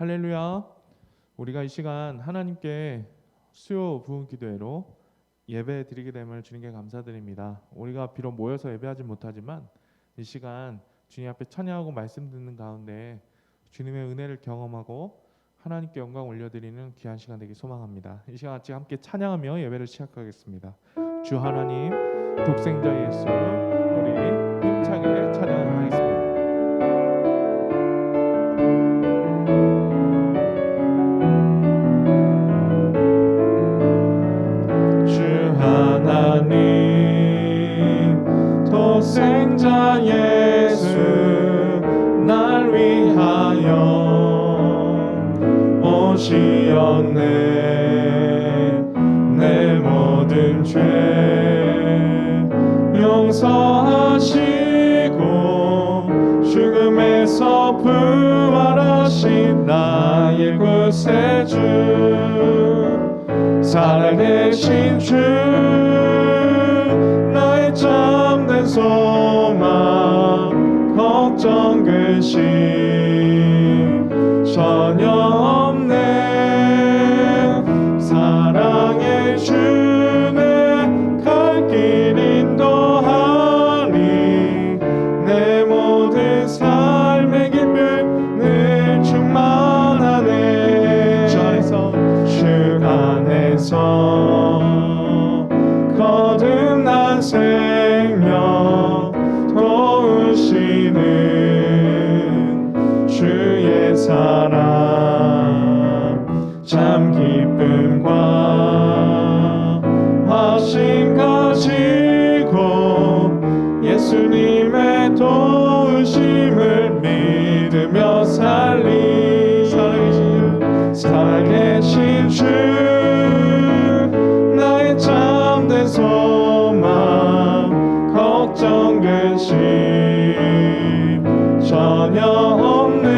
할렐루야. 우리가 이 시간 하나님께 수요 부흥 기도회로 예배 드리게 됨을 주님께 감사드립니다. 우리가 비록 모여서 예배하지 못하지만 이 시간 주님 앞에 찬양하고 말씀 듣는 가운데 주님의 은혜를 경험하고 하나님께 영광 올려드리는 귀한 시간 되기 소망합니다. 이 시간 같이 함께 찬양하며 예배를 시작하겠습니다. 주 하나님, 독생자 예수, 우리 힘차게 찬양하겠습니다. 독생자 예수 날 위하여 오시었네. 내 모든 죄 용서하시고 죽음에서 부활하신 나의 구세주, 살아계신 주, 나의 참된 소망, 걱정 근심 전혀 없네. 사랑의 주네 갈 길 인도하니 내 모든 삶의 기쁨 늘 충만하네. 주 안에서 거듭난 생명 도우시는 주의 사랑, 참 기쁨과 확신 가지고 예수님의 도우심을 믿으며 살아계신 주, 나의 참된 소망, 걱정 근심 전혀 없네.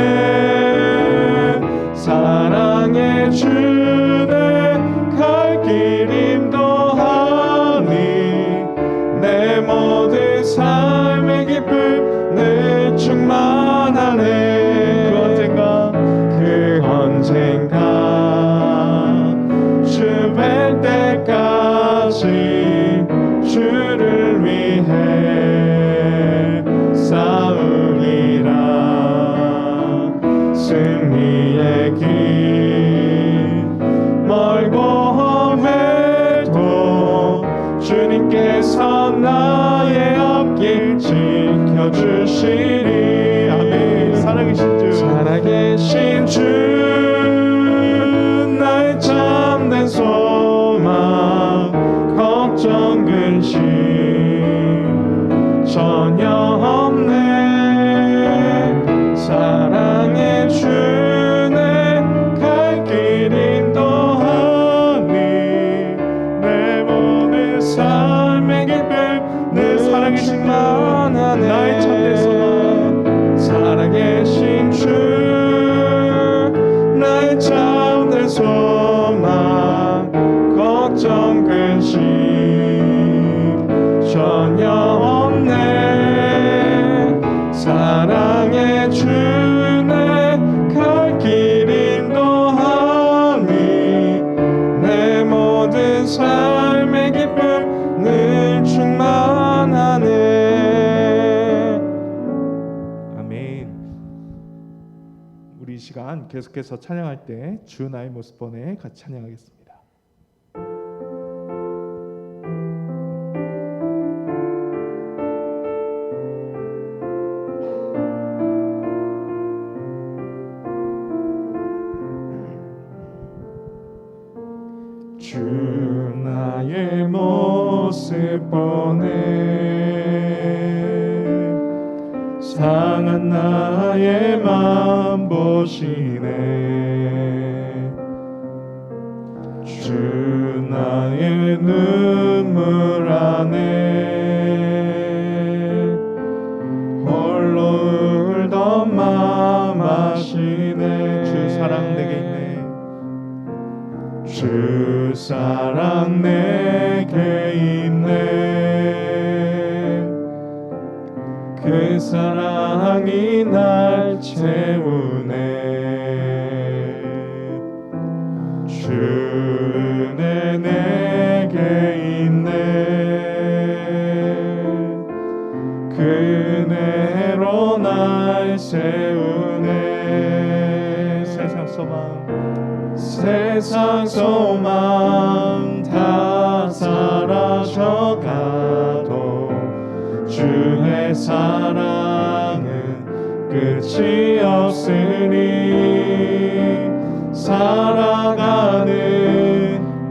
사랑의 주네 갈 길 인도하니 내 모든 삶의 기쁨 늘 충만하네. 그 언젠가 주 뵐 때까지 주를 위해 싸우리라. 승리의 길 멀고 해도 주님께서 나의 앞길 지켜주시리. 아멘. 살아계신 주, 나의 참된 소망, 걱정 근심 전혀 없네. 사랑의 주네 갈 길 인도하니 내 모든 삶의 기쁨 늘 사랑이 충만하네. 나의 참된 소망, 살아계신 주, 나의 참된 소망, 걱정 근심 전혀 없네. 사랑의 주네 갈 길 인도하니 내 모든 삶의 기쁨 늘 충만하네. 아멘. 우리 이 시간 계속해서 찬양할 때 주 나의 모습 보내 같이 찬양하겠습니다. 주 나의 모습 보내 상한 나의 맘 보시네. 주 나의 눈물 안에 홀로 울던 맘 아시네. 주 사랑 내게 있네. 주 사랑 내게 있네. 그 사랑이 날 채우네. 채우네. 세상 소망 다 사라져가도 주의 사랑은 끝이 없으니 살아가는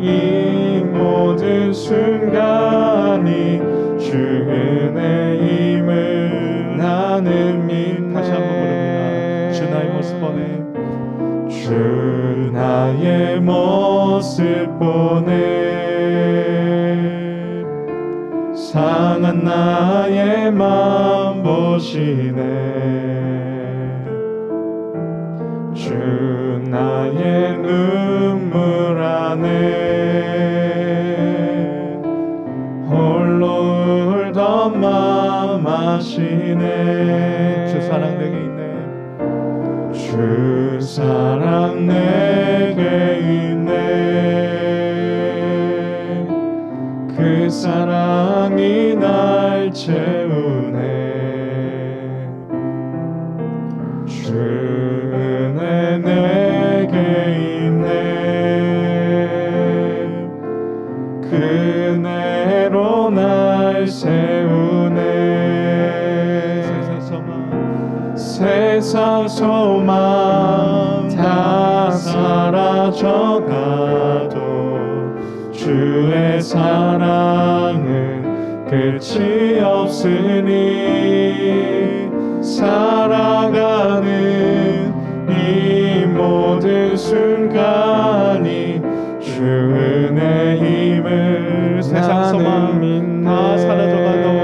이 모든 순간이 주 은혜임을 나는 믿네. 다시 한번 부릅니다. 주 나의 모습 보내. 주 나의 모습 보내. 상한 나의 맘 보시네. 주 나의 눈물 안에 홀로 울던 맘 아시네. 주 사랑 내게 있네. 주 사랑 내게 있네. 그 사랑이 날 채우네. 주 은혜 내게 있네. 그 은혜로 날 세우네. 세상 소망 다 사라져가도 주의 사랑은 끝이 없으니 살아가는 이 모든 순간이 주 은혜임을 세상 소망 다 사라져가도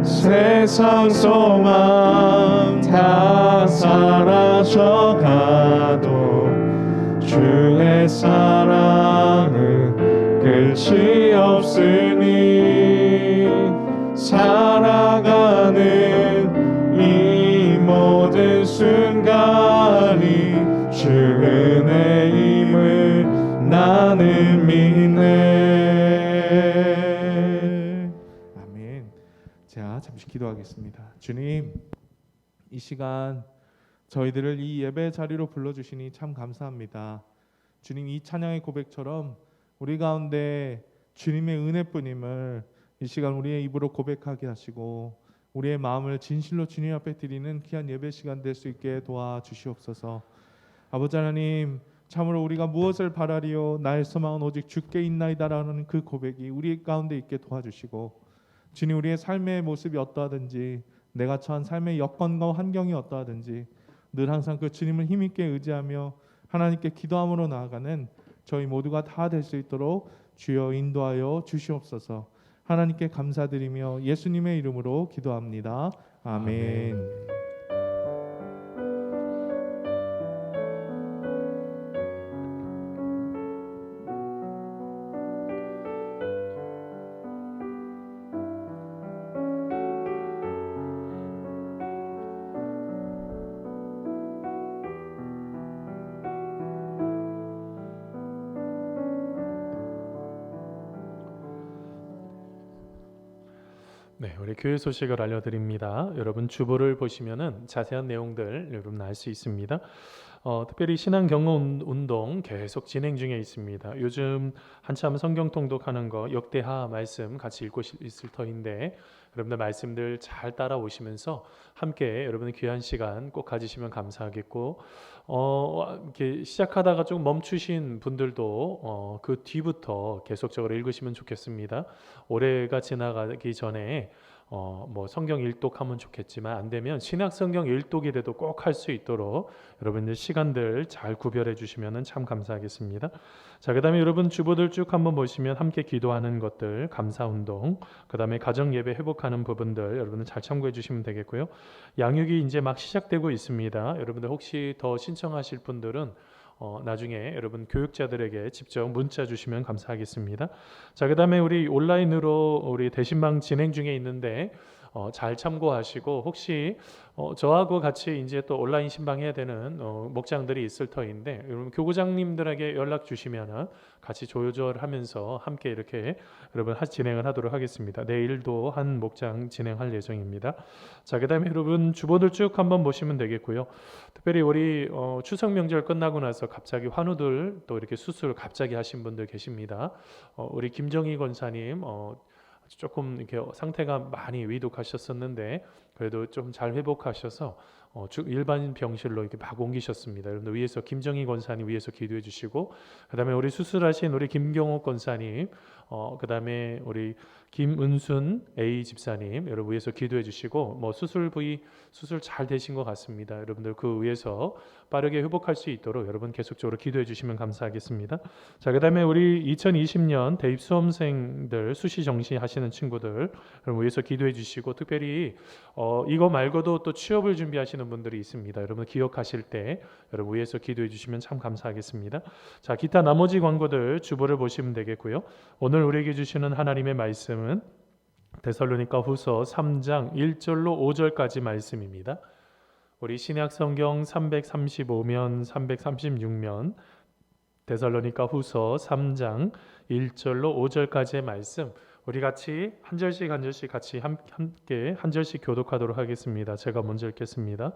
세상 소망 다 사라져가도 주의 사랑은 끝이 없으니 살아가는 이 모든 순간이 주 은혜임을 나는 믿네. 아멘. 자, 잠시 기도하겠습니다. 주님, 이 시간 저희들을 이 예배 자리로 불러주시니 참 감사합니다. 주님, 이 찬양의 고백처럼 우리 가운데 주님의 은혜뿐임을 이 시간 우리의 입으로 고백하게 하시고 우리의 마음을 진실로 주님 앞에 드리는 귀한 예배 시간 될 수 있게 도와주시옵소서. 아버지 하나님, 참으로 우리가 무엇을 바라리요 나의 소망은 오직 주께 있나이다라는 그 고백이 우리 가운데 있게 도와주시고, 주님, 우리의 삶의 모습이 어떠하든지 내가 처한 삶의 여건과 환경이 어떠하든지 늘 항상 그 주님을 힘있게 의지하며 하나님께 기도함으로 나아가는 저희 모두가 다 될 수 있도록 주여 인도하여 주시옵소서. 하나님께 감사드리며 예수님의 이름으로 기도합니다. 아멘. 네, 우리 교회 소식을 알려드립니다. 여러분 주보를 보시면은 자세한 내용들 여러분 알 수 있습니다. 특별히 신앙 경험 운동 계속 진행 중에 있습니다. 요즘 한참 성경 통독하는 거 역대하 말씀 같이 읽고 있을 터인데 여러분들 말씀들 잘 따라오시면서 함께 여러분의 귀한 시간 꼭 가지시면 감사하겠고, 이렇게 시작하다가 좀 멈추신 분들도 그 뒤부터 계속적으로 읽으시면 좋겠습니다. 올해가 지나가기 전에 뭐 성경 일독하면 좋겠지만 안 되면 신약 성경 일독이라도 꼭 할 수 있도록 여러분들 시간들 잘 구별해 주시면 참 감사하겠습니다. 자, 그다음에 여러분 주보들 쭉 한번 보시면 함께 기도하는 것들, 감사 운동, 그다음에 가정 예배 회복하는 부분들 여러분들 잘 참고해 주시면 되겠고요. 양육이 이제 막 시작되고 있습니다. 여러분들 혹시 더 신청하실 분들은 나중에 여러분 교육자들에게 직접 문자 주시면 감사하겠습니다. 자, 그다음에 우리 온라인으로 우리 대신방 진행 중에 있는데 잘 참고하시고 혹시 저하고 같이 이제 또 온라인 신방해야 되는 목장들이 있을 터인데 여러분 교구장님들에게 연락 주시면은 같이 조절하면서 함께 이렇게 여러분 진행을 하도록 하겠습니다. 내일도 한 목장 진행할 예정입니다. 자, 그다음에 여러분 주보들 쭉 한번 보시면 되겠고요. 특별히 우리 추석 명절 끝나고 나서 갑자기 환우들 또 이렇게 수술 갑자기 하신 분들 계십니다. 우리 김정희 권사님 조금 이렇게 상태가 많이 위독하셨었는데 그래도 좀 잘 회복하셔서 일반 병실로 이렇게 막 옮기셨습니다. 여러분들 위에서 김정희 권사님 위에서 기도해 주시고 그다음에 우리 수술하신 우리 김경옥 권사님 그다음에 우리 김은순 A 집사님 여러분 위에서 기도해 주시고 뭐 수술 부위 수술 잘 되신 것 같습니다. 여러분들 그 위에서 빠르게 회복할 수 있도록 여러분 계속적으로 기도해 주시면 감사하겠습니다. 자, 그다음에 우리 2020년 대입 수험생들 수시 정시 하시는 친구들 여러분 위에서 기도해 주시고 특별히 이거 말고도 또 취업을 준비하시는 분들이 있습니다. 여러분 기억하실 때 여러분 위에서 기도해 주시면 참 감사하겠습니다. 자, 기타 나머지 광고들 주보를 보시면 되겠고요. 오늘 우리에게 주시는 하나님의 말씀은 데살로니가후서 3장 1절로 5절까지 말씀입니다. 우리 신약 성경 335면 336면 데살로니가후서 3장 1절로 5절까지의 말씀 우리 같이 한 절씩 같이 함께 한 절씩 교독하도록 하겠습니다. 제가 먼저 읽겠습니다.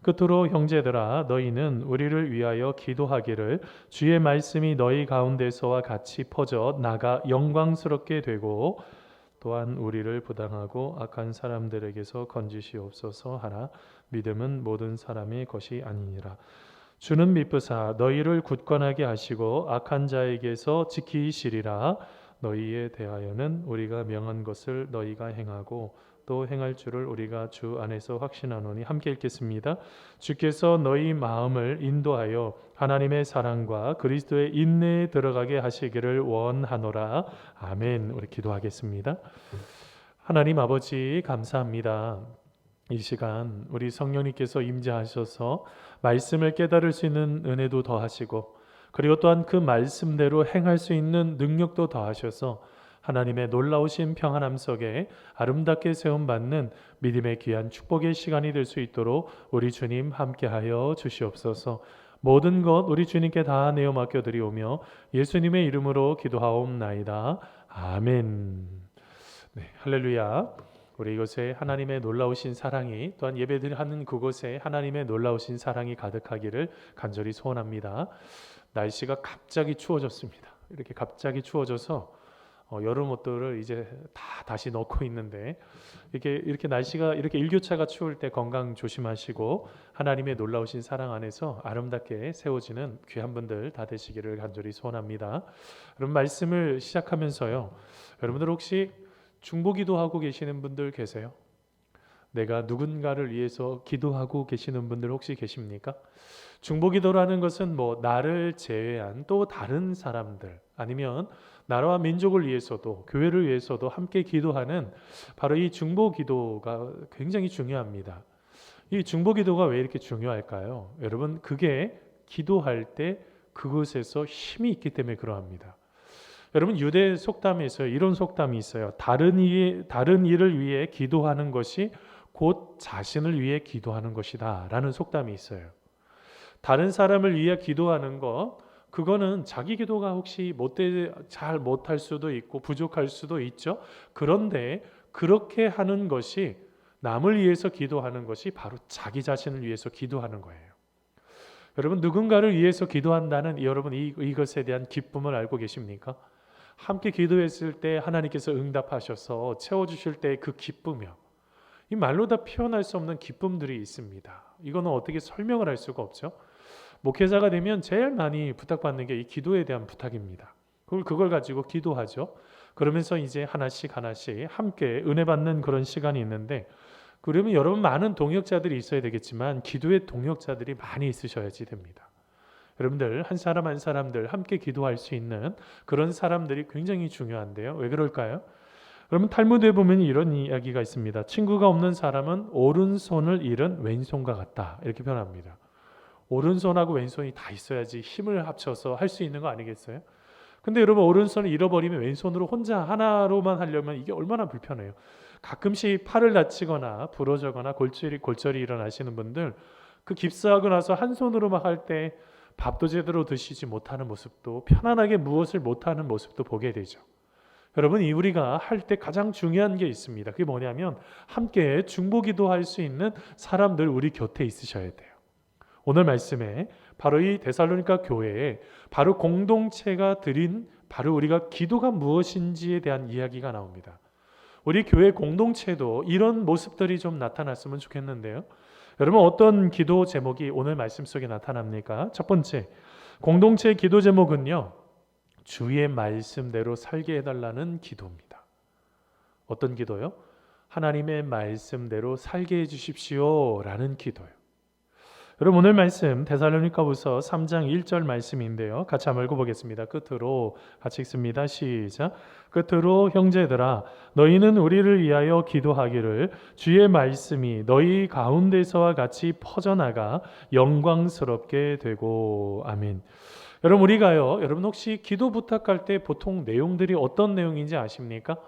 끝으로 형제들아 너희는 우리를 위하여 기도하기를 주의 말씀이 너희 가운데서와 같이 퍼져 나가 영광스럽게 되고 또한 우리를 부당하고 악한 사람들에게서 건지시옵소서 하라. 믿음은 모든 사람의 것이 아니니라. 주는 미쁘사 너희를 굳건하게 하시고 악한 자에게서 지키시리라. 너희에 대하여는 우리가 명한 것을 너희가 행하고 또 행할 줄을 우리가 주 안에서 확신하노니 함께 읽겠습니다. 주께서 너희 마음을 인도하여 하나님의 사랑과 그리스도의 인내에 들어가게 하시기를 원하노라. 아멘. 우리 기도하겠습니다. 하나님 아버지 감사합니다. 이 시간 우리 성령님께서 임재하셔서 말씀을 깨달을 수 있는 은혜도 더하시고 그리고 또한 그 말씀대로 행할 수 있는 능력도 더하셔서 하나님의 놀라우신 평안함 속에 아름답게 세움받는 믿음의 귀한 축복의 시간이 될 수 있도록 우리 주님 함께하여 주시옵소서. 모든 것 우리 주님께 다 내어 맡겨드리오며 예수님의 이름으로 기도하옵나이다. 아멘. 네, 할렐루야. 우리 이곳에 하나님의 놀라우신 사랑이 또한 예배드리는 그곳에 하나님의 놀라우신 사랑이 가득하기를 간절히 소원합니다. 날씨가 갑자기 추워졌습니다. 이렇게 갑자기 추워져서 여름 옷들을 이제 다시 넣고 있는데 이렇게 날씨가 이렇게 일교차가 추울 때 건강 조심하시고 하나님의 놀라우신 사랑 안에서 아름답게 세워지는 귀한 분들 다 되시기를 간절히 소원합니다. 여러분 말씀을 시작하면서요. 여러분들 혹시 중보기도 하고 계시는 분들 계세요? 내가 누군가를 위해서 기도하고 계시는 분들 혹시 계십니까? 중보기도라는 것은 뭐 나를 제외한 또 다른 사람들 아니면 나라와 민족을 위해서도 교회를 위해서도 함께 기도하는 바로 이 중보기도가 굉장히 중요합니다. 이 중보기도가 왜 이렇게 중요할까요? 여러분 그게 기도할 때 그곳에서 힘이 있기 때문에 그러합니다. 여러분 유대 속담에서 이런 속담이 있어요. 다른 일을 위해 기도하는 것이 곧 자신을 위해 기도하는 것이다 라는 속담이 있어요. 다른 사람을 위해 기도하는 것 그거는 자기 기도가 혹시 잘 못할 수도 있고 부족할 수도 있죠. 그런데 그렇게 하는 것이 남을 위해서 기도하는 것이 바로 자기 자신을 위해서 기도하는 거예요. 여러분 누군가를 위해서 기도한다는 여러분 이것에 대한 기쁨을 알고 계십니까? 함께 기도했을 때 하나님께서 응답하셔서 채워주실 때 그 기쁨이요. 이 말로 다 표현할 수 없는 기쁨들이 있습니다. 이거는 어떻게 설명을 할 수가 없죠. 목회자가 되면 제일 많이 부탁받는 게 이 기도에 대한 부탁입니다. 그걸 가지고 기도하죠. 그러면서 이제 하나씩 함께 은혜 받는 그런 시간이 있는데 그러면 여러분 많은 동역자들이 있어야 되겠지만 기도의 동역자들이 많이 있으셔야지 됩니다. 여러분들 한 사람 한 사람들 함께 기도할 수 있는 그런 사람들이 굉장히 중요한데요. 왜 그럴까요? 여러분 탈무드에 보면 이런 이야기가 있습니다. 친구가 없는 사람은 오른손을 잃은 왼손과 같다. 이렇게 표현합니다. 오른손하고 왼손이 다 있어야지 힘을 합쳐서 할 수 있는 거 아니겠어요? 근데 여러분 오른손을 잃어버리면 왼손으로 혼자 하나로만 하려면 이게 얼마나 불편해요. 가끔씩 팔을 다치거나 부러져거나 골절이 일어나시는 분들, 그 깁스하고 나서 한 손으로 막 할 때 밥도 제대로 드시지 못하는 모습도, 편안하게 무엇을 못하는 모습도 보게 되죠. 여러분, 이 우리가 할 때 가장 중요한 게 있습니다. 그게 뭐냐면 함께 중보기도 할 수 있는 사람들 우리 곁에 있으셔야 돼요. 오늘 말씀에 바로 이 데살로니가 교회에 바로 공동체가 드린 바로 우리가 기도가 무엇인지에 대한 이야기가 나옵니다. 우리 교회 공동체도 이런 모습들이 좀 나타났으면 좋겠는데요. 여러분, 어떤 기도 제목이 오늘 말씀 속에 나타납니까? 첫 번째, 공동체의 기도 제목은요, 주의 말씀대로 살게 해달라는 기도입니다. 어떤 기도요? 하나님의 말씀대로 살게 해주십시오 라는 기도요. 여러분, 오늘 말씀 데살로니가후서 3장 1절 말씀인데요, 같이 한번 읽어보겠습니다. 끝으로 같이 읽습니다. 시작. 끝으로 형제들아, 너희는 우리를 위하여 기도하기를 주의 말씀이 너희 가운데서와 같이 퍼져나가 영광스럽게 되고. 아멘. 여러분, 우리가요, 여러분 혹시 기도 부탁할 때 보통 내용들이 어떤 내용인지 아십니까?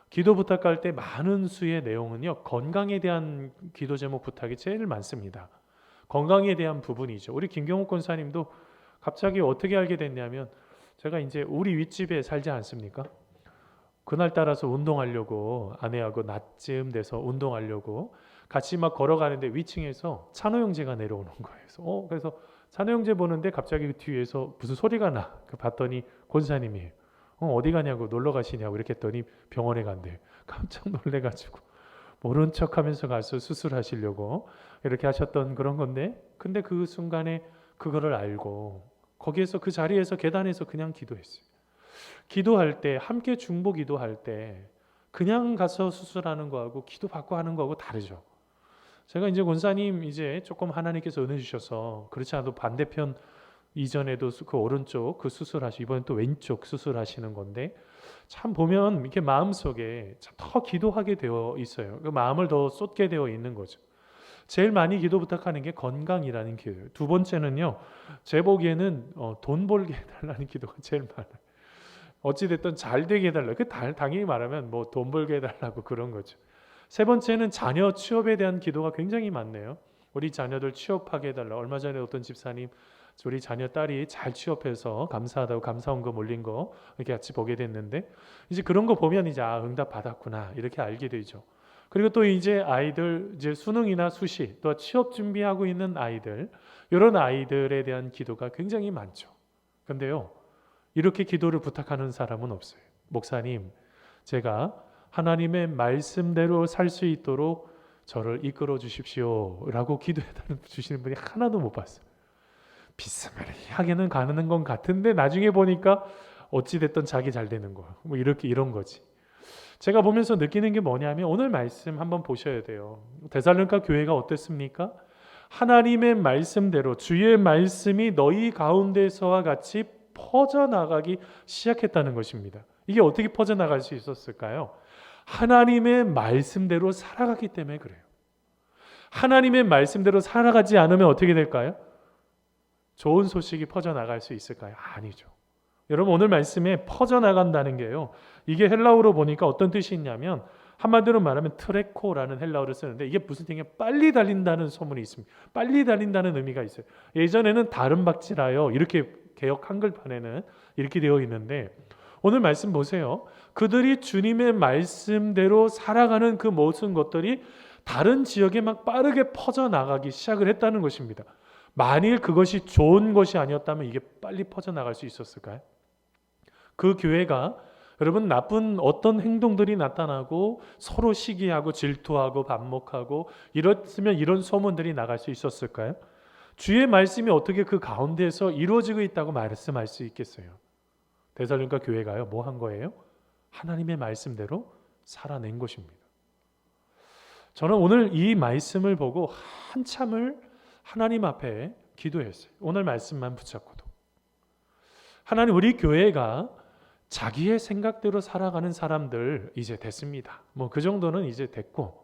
기도 부탁할 때 많은 수의 내용은요, 건강에 대한 기도 제목 부탁이 제일 많습니다. 건강에 대한 부분이죠. 우리 김경욱 권사님도 갑자기 어떻게 알게 됐냐면, 제가 이제 우리 윗집에 살지 않습니까? 그날 따라서 운동하려고 아내하고 낮쯤 돼서 운동하려고 같이 막 걸어가는데 위층에서 찬호 형제가 내려오는 거예요. 그래서 찬호 형제 보는데 갑자기 그 뒤에서 무슨 소리가 나. 봤더니 권사님이에요. 어디 가냐고, 놀러 가시냐고 이렇게 했더니 병원에 간대요. 깜짝 놀래가지고 모른 척하면서 가서 수술하시려고 이렇게 하셨던 그런 건데, 근데 그 순간에 그거를 알고 거기에서 그 자리에서 계단에서 그냥 기도했어요. 기도할 때, 함께 중보 기도할 때 그냥 가서 수술하는 거하고 기도 받고 하는 거하고 다르죠. 제가 이제 권사님 이제 조금 하나님께서 은혜 주셔서, 그렇지 않아도 반대편 이전에도 그 오른쪽 그 수술하시고 이번엔 또 왼쪽 수술하시는 건데, 참 보면 이렇게 마음속에 참 더 기도하게 되어 있어요. 그 마음을 더 쏟게 되어 있는 거죠. 제일 많이 기도 부탁하는 게 건강이라는 기도예요. 두 번째는요, 제 보기에는 돈 벌게 해달라는 기도가 제일 많아요. 어찌됐든 잘 되게 해달라. 당연히 말하면 뭐 돈 벌게 해달라고 그런 거죠. 세 번째는 자녀 취업에 대한 기도가 굉장히 많네요. 우리 자녀들 취업하게 해달라. 얼마 전에 어떤 집사님, 우리 자녀 딸이 잘 취업해서 감사하다고 감사원금 올린 거 이렇게 같이 보게 됐는데, 이제 그런 거 보면 이제 응답 받았구나 이렇게 알게 되죠. 그리고 또 이제 아이들 이제 수능이나 수시 또 취업 준비하고 있는 아이들, 이런 아이들에 대한 기도가 굉장히 많죠. 근데요, 이렇게 기도를 부탁하는 사람은 없어요. 목사님, 제가 하나님의 말씀대로 살 수 있도록 저를 이끌어 주십시오 라고 기도해 주시는 분이 하나도 못 봤어요. 비스무리하게는 가는 건 같은데 나중에 보니까 어찌됐든 자기 잘 되는 거야. 뭐 이런 거지. 제가 보면서 느끼는 게 뭐냐면, 오늘 말씀 한번 보셔야 돼요. 데살로니가 교회가 어땠습니까? 하나님의 말씀대로 주의 말씀이 너희 가운데서와 같이 퍼져나가기 시작했다는 것입니다. 이게 어떻게 퍼져나갈 수 있었을까요? 하나님의 말씀대로 살아가기 때문에 그래요. 하나님의 말씀대로 살아가지 않으면 어떻게 될까요? 좋은 소식이 퍼져나갈 수 있을까요? 아니죠. 여러분, 오늘 말씀에 퍼져나간다는 게요, 이게 헬라어로 보니까 어떤 뜻이 있냐면, 한마디로 말하면 트레코라는 헬라어를 쓰는데, 이게 무슨 뜻이냐, 빨리 달린다는 소문이 있습니다. 빨리 달린다는 의미가 있어요. 예전에는 다른 박질하여 이렇게 개역 한글판에는 이렇게 되어 있는데, 오늘 말씀 보세요. 그들이 주님의 말씀대로 살아가는 그 모든 것들이 다른 지역에 막 빠르게 퍼져나가기 시작을 했다는 것입니다. 만일 그것이 좋은 것이 아니었다면 이게 빨리 퍼져나갈 수 있었을까요? 그 교회가 여러분 나쁜 어떤 행동들이 나타나고 서로 시기하고 질투하고 반목하고 이랬으면 이런 소문들이 나갈 수 있었을까요? 주의 말씀이 어떻게 그 가운데에서 이루어지고 있다고 말씀할 수 있겠어요? 데살로니가 교회가요, 뭐 한 거예요? 하나님의 말씀대로 살아낸 것입니다. 저는 오늘 이 말씀을 보고 한참을 하나님 앞에 기도했어요. 오늘 말씀만 붙잡고도. 하나님, 우리 교회가 자기의 생각대로 살아가는 사람들 이제 됐습니다. 뭐 그 정도는 이제 됐고,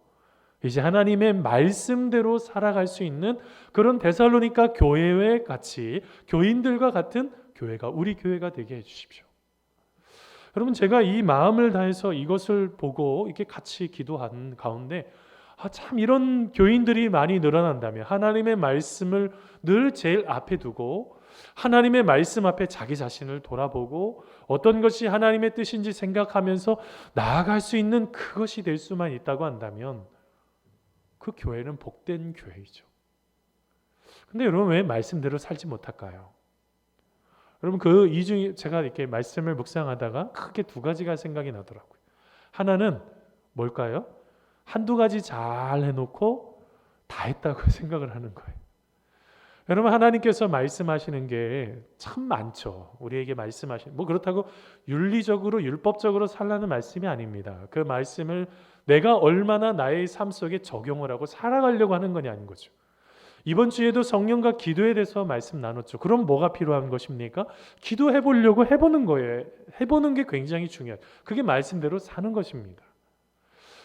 이제 하나님의 말씀대로 살아갈 수 있는 그런 데살로니가 교회와 같이, 교인들과 같은 교회가 우리 교회가 되게 해주십시오. 여러분, 제가 이 마음을 다해서 이것을 보고 이렇게 같이 기도한 가운데 참 이런 교인들이 많이 늘어난다면, 하나님의 말씀을 늘 제일 앞에 두고 하나님의 말씀 앞에 자기 자신을 돌아보고 어떤 것이 하나님의 뜻인지 생각하면서 나아갈 수 있는 그것이 될 수만 있다고 한다면 그 교회는 복된 교회이죠. 근데 여러분, 왜 말씀대로 살지 못할까요? 여러분, 그 이중에 제가 이렇게 말씀을 묵상하다가 크게 두 가지가 생각이 나더라고요. 하나는 뭘까요? 한두 가지 잘 해놓고 다 했다고 생각을 하는 거예요. 여러분, 하나님께서 말씀하시는 게 참 많죠. 우리에게 말씀하시는, 그렇다고 윤리적으로 율법적으로 살라는 말씀이 아닙니다. 그 말씀을 내가 얼마나 나의 삶 속에 적용을 하고 살아가려고 하는 거냐는 거죠. 이번 주에도 성령과 기도에 대해서 말씀 나눴죠. 그럼 뭐가 필요한 것입니까? 기도해 보려고 해보는 거예요. 해보는 게 굉장히 중요해요. 그게 말씀대로 사는 것입니다.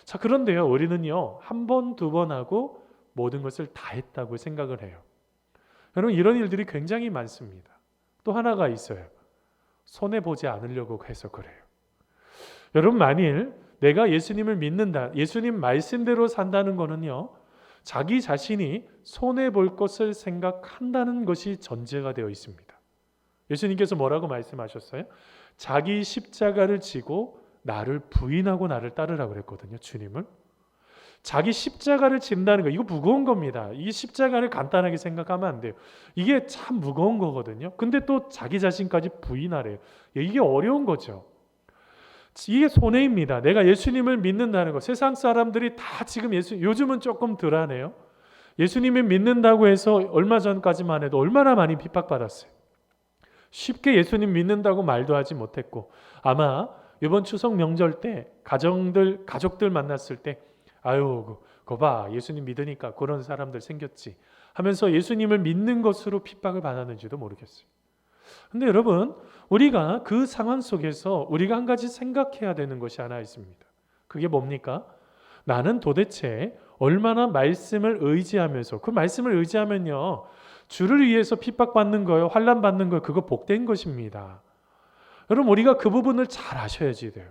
자, 그런데요, 우리는요, 한 번, 두 번 하고 모든 것을 다 했다고 생각을 해요. 여러분, 이런 일들이 굉장히 많습니다. 또 하나가 있어요. 손해보지 않으려고 해서 그래요. 여러분, 만일 내가 예수님을 믿는다, 예수님 말씀대로 산다는 거는요, 자기 자신이 손해볼 것을 생각한다는 것이 전제가 되어 있습니다. 예수님께서 뭐라고 말씀하셨어요? 자기 십자가를 지고 나를 부인하고 나를 따르라고 그랬거든요. 주님을. 자기 십자가를 진다는 거, 이거 무거운 겁니다. 이 십자가를 간단하게 생각하면 안 돼요. 이게 참 무거운 거거든요. 근데 또 자기 자신까지 부인하래요. 이게 어려운 거죠. 이게 손해입니다. 내가 예수님을 믿는다는 거. 세상 사람들이 다 지금 요즘은 조금 덜하네요. 예수님을 믿는다고 해서 얼마 전까지만 해도 얼마나 많이 핍박받았어요. 쉽게 예수님 믿는다고 말도 하지 못했고, 아마 이번 추석 명절 때 가족들 만났을 때 아유, 그거 봐, 예수님 믿으니까 그런 사람들 생겼지 하면서 예수님을 믿는 것으로 핍박을 받았는지도 모르겠어요. 근데 여러분, 우리가 그 상황 속에서 우리가 한 가지 생각해야 되는 것이 하나 있습니다. 그게 뭡니까? 나는 도대체 얼마나 말씀을 의지하면서, 그 말씀을 의지하면요, 주를 위해서 핍박받는 거예요, 환난받는 거예요, 그거 복된 것입니다. 여러분, 우리가 그 부분을 잘 아셔야지 돼요.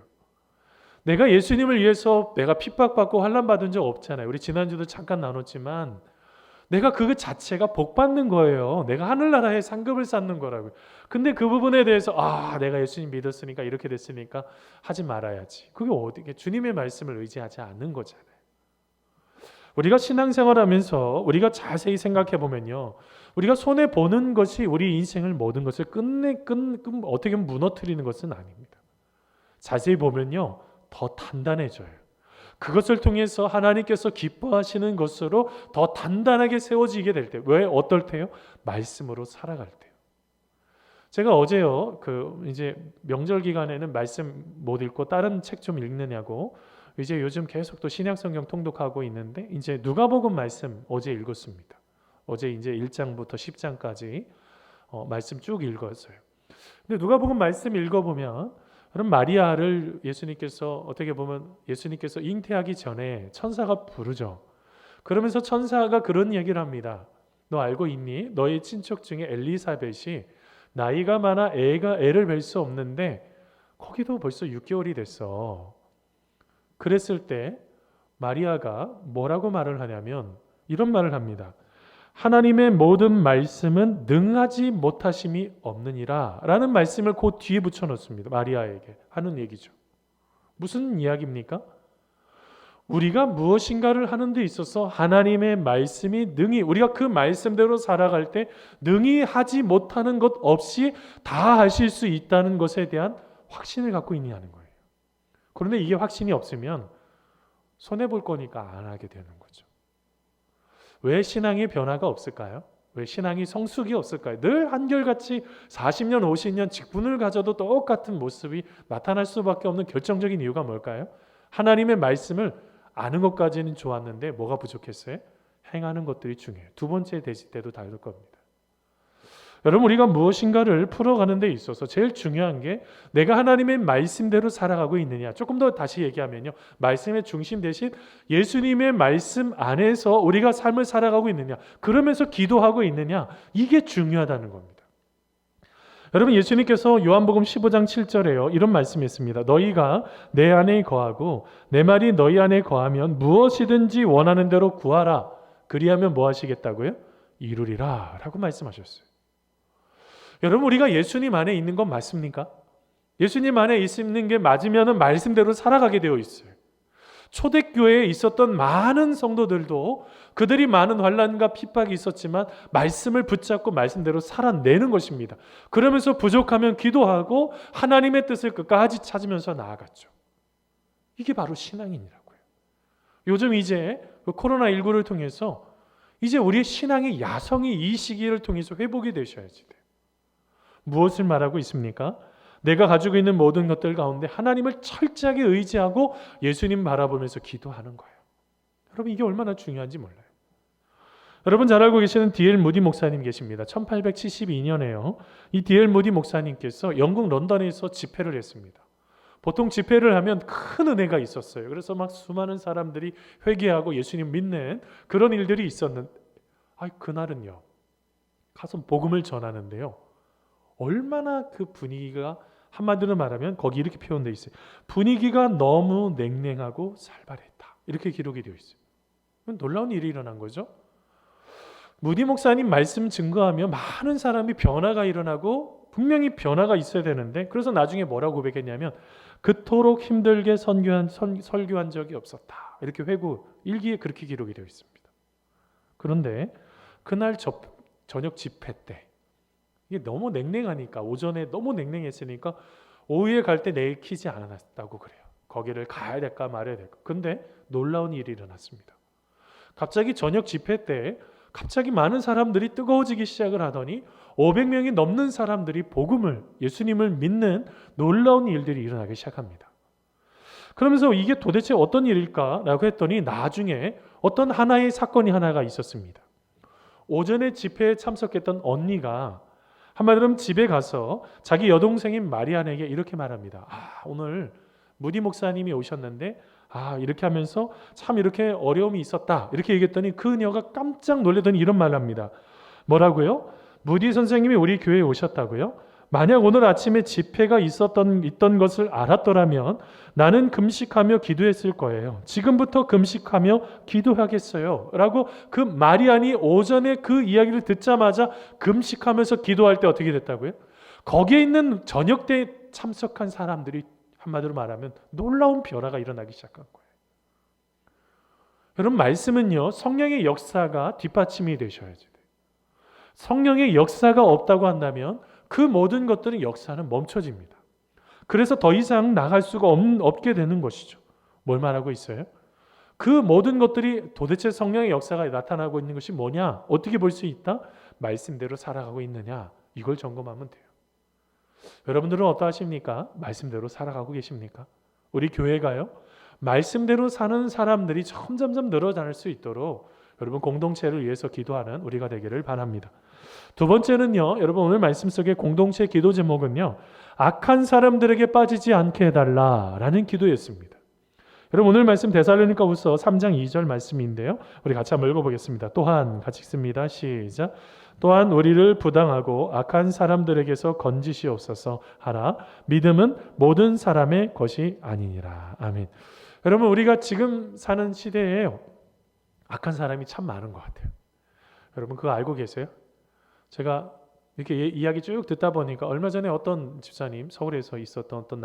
내가 예수님을 위해서 내가 핍박받고 환난받은 적 없잖아요. 우리 지난주도 잠깐 나눴지만 내가 그거 자체가 복받는 거예요. 내가 하늘나라에 상급을 쌓는 거라고요. 근데 그 부분에 대해서 내가 예수님 믿었으니까 이렇게 됐으니까 하지 말아야지. 그게 어디게 주님의 말씀을 의지하지 않는 거잖아요. 우리가 신앙생활하면서 우리가 자세히 생각해 보면요, 우리가 손해 보는 것이 우리 인생을 모든 것을 어떻게 보면 무너뜨리는 것은 아닙니다. 자세히 보면요, 더 단단해져요. 그것을 통해서 하나님께서 기뻐하시는 것으로 더 단단하게 세워지게 될 때, 왜 어떨 때요? 말씀으로 살아갈 때요. 제가 어제요, 이제 명절 기간에는 말씀 못 읽고 다른 책 좀 읽느냐고 이제 요즘 계속 또 신약성경 통독하고 있는데, 이제 누가복음 말씀 어제 읽었습니다. 어제 이제 1장부터 10장까지 말씀 쭉 읽었어요. 근데 누가복음 말씀 읽어보면, 그럼 마리아를 예수님께서 어떻게 보면 예수님께서 잉태하기 전에 천사가 부르죠. 그러면서 천사가 그런 얘기를 합니다. 너 알고 있니? 너의 친척 중에 엘리사벳이 나이가 많아 애를 뵐 수 없는데 거기도 벌써 6개월이 됐어. 그랬을 때 마리아가 뭐라고 말을 하냐면 이런 말을 합니다. 하나님의 모든 말씀은 능하지 못하심이 없느니라 라는 말씀을 그 뒤에 붙여놓습니다. 마리아에게 하는 얘기죠. 무슨 이야기입니까? 우리가 무엇인가를 하는 데 있어서 하나님의 말씀이 우리가 그 말씀대로 살아갈 때 능히 하지 못하는 것 없이 다 하실 수 있다는 것에 대한 확신을 갖고 있냐는 거예요. 그런데 이게 확신이 없으면 손해볼 거니까 안 하게 되는 거죠. 왜 신앙의 변화가 없을까요? 왜 신앙이 성숙이 없을까요? 늘 한결같이 40년, 50년 직분을 가져도 똑같은 모습이 나타날 수밖에 없는 결정적인 이유가 뭘까요? 하나님의 말씀을 아는 것까지는 좋았는데 뭐가 부족했어요? 행하는 것들이 중요해요. 두 번째 되실 때도 다를 겁니다. 여러분, 우리가 무엇인가를 풀어가는 데 있어서 제일 중요한 게 내가 하나님의 말씀대로 살아가고 있느냐. 조금 더 다시 얘기하면요, 말씀의 중심 대신 예수님의 말씀 안에서 우리가 삶을 살아가고 있느냐, 그러면서 기도하고 있느냐, 이게 중요하다는 겁니다. 여러분, 예수님께서 요한복음 15장 7절에요. 이런 말씀했습니다. 너희가 내 안에 거하고 내 말이 너희 안에 거하면 무엇이든지 원하는 대로 구하라. 그리하면 뭐 하시겠다고요? 이루리라 라고 말씀하셨어요. 여러분, 우리가 예수님 안에 있는 건 맞습니까? 예수님 안에 있는 게 맞으면 말씀대로 살아가게 되어 있어요. 초대교회에 있었던 많은 성도들도 그들이 많은 환난과 핍박이 있었지만 말씀을 붙잡고 말씀대로 살아내는 것입니다. 그러면서 부족하면 기도하고 하나님의 뜻을 끝까지 찾으면서 나아갔죠. 이게 바로 신앙인이라고요. 요즘 이제 코로나19를 통해서 이제 우리의 신앙의 야성이 이 시기를 통해서 회복이 되셔야지 돼요. 무엇을 말하고 있습니까? 내가 가지고 있는 모든 것들 가운데 하나님을 철저하게 의지하고 예수님 바라보면서 기도하는 거예요. 여러분, 이게 얼마나 중요한지 몰라요. 여러분 잘 알고 계시는 D.L. 무디 목사님 계십니다. 1872년에요. 이 D.L. 무디 목사님께서 영국 런던에서 집회를 했습니다. 보통 집회를 하면 큰 은혜가 있었어요. 그래서 막 수많은 사람들이 회개하고 예수님 믿는 그런 일들이 있었는데 그날은요. 가서 복음을 전하는데요. 얼마나 그 분위기가, 한마디로 말하면 거기 이렇게 표현되어 있어요. 분위기가 너무 냉랭하고 살벌했다. 이렇게 기록이 되어 있어요. 놀라운 일이 일어난 거죠. 무디 목사님 말씀 증거하며 많은 사람이 변화가 일어나고 분명히 변화가 있어야 되는데, 그래서 나중에 뭐라고 고백했냐면 그토록 힘들게 설교한 적이 없었다. 이렇게 회고 일기에 그렇게 기록이 되어 있습니다. 그런데 그날 저녁 집회 때 이게 너무 냉랭하니까, 오전에 너무 냉랭했으니까 오후에 갈 때 내키지 않았다고 그래요. 거기를 가야 될까 말아야 될까. 근데 놀라운 일이 일어났습니다. 갑자기 저녁 집회 때 갑자기 많은 사람들이 뜨거워지기 시작을 하더니 500명이 넘는 사람들이 복음을, 예수님을 믿는 놀라운 일들이 일어나기 시작합니다. 그러면서 이게 도대체 어떤 일일까라고 했더니 나중에 어떤 하나의 사건이 하나가 있었습니다. 오전에 집회에 참석했던 언니가 한마디로 집에 가서 자기 여동생인 마리안에게 이렇게 말합니다. 오늘 무디 목사님이 오셨는데 이렇게 하면서 참 이렇게 어려움이 있었다. 이렇게 얘기했더니 그 그녀가 깜짝 놀라더니 이런 말을 합니다. 뭐라고요? 무디 선생님이 우리 교회에 오셨다고요? 만약 오늘 아침에 집회가 있던 것을 알았더라면 나는 금식하며 기도했을 거예요. 지금부터 금식하며 기도하겠어요. 라고 그 마리안이 오전에 그 이야기를 듣자마자 금식하면서 기도할 때 어떻게 됐다고요? 거기에 있는 저녁 때 참석한 사람들이 한마디로 말하면 놀라운 변화가 일어나기 시작한 거예요. 여러분, 말씀은요, 성령의 역사가 뒷받침이 되셔야지 돼요. 성령의 역사가 없다고 한다면 그 모든 것들은 역사는 멈춰집니다. 그래서 더 이상 나갈 수가 없게 되는 것이죠. 뭘 말하고 있어요? 그 모든 것들이 도대체 성령의 역사가 나타나고 있는 것이 뭐냐? 어떻게 볼 수 있다? 말씀대로 살아가고 있느냐? 이걸 점검하면 돼요. 여러분들은 어떠하십니까? 말씀대로 살아가고 계십니까? 우리 교회가요, 말씀대로 사는 사람들이 점점점 늘어날 수 있도록 여러분 공동체를 위해서 기도하는 우리가 되기를 바랍니다. 두 번째는요, 여러분 오늘 말씀 속의 공동체 기도 제목은요, 악한 사람들에게 빠지지 않게 해달라라는 기도였습니다. 여러분 오늘 말씀 데살로니가후서 3장 2절 말씀인데요, 우리 같이 한번 읽어보겠습니다. 또한 같이 읽습니다. 시작. 또한 우리를 부당하고 악한 사람들에게서 건지시옵소서 하라. 믿음은 모든 사람의 것이 아니니라. 아멘. 여러분, 우리가 지금 사는 시대에 악한 사람이 참 많은 것 같아요. 여러분 그거 알고 계세요? 제가 이렇게 이야기 쭉 듣다 보니까 얼마 전에 어떤 집사님, 서울에서 있었던 어떤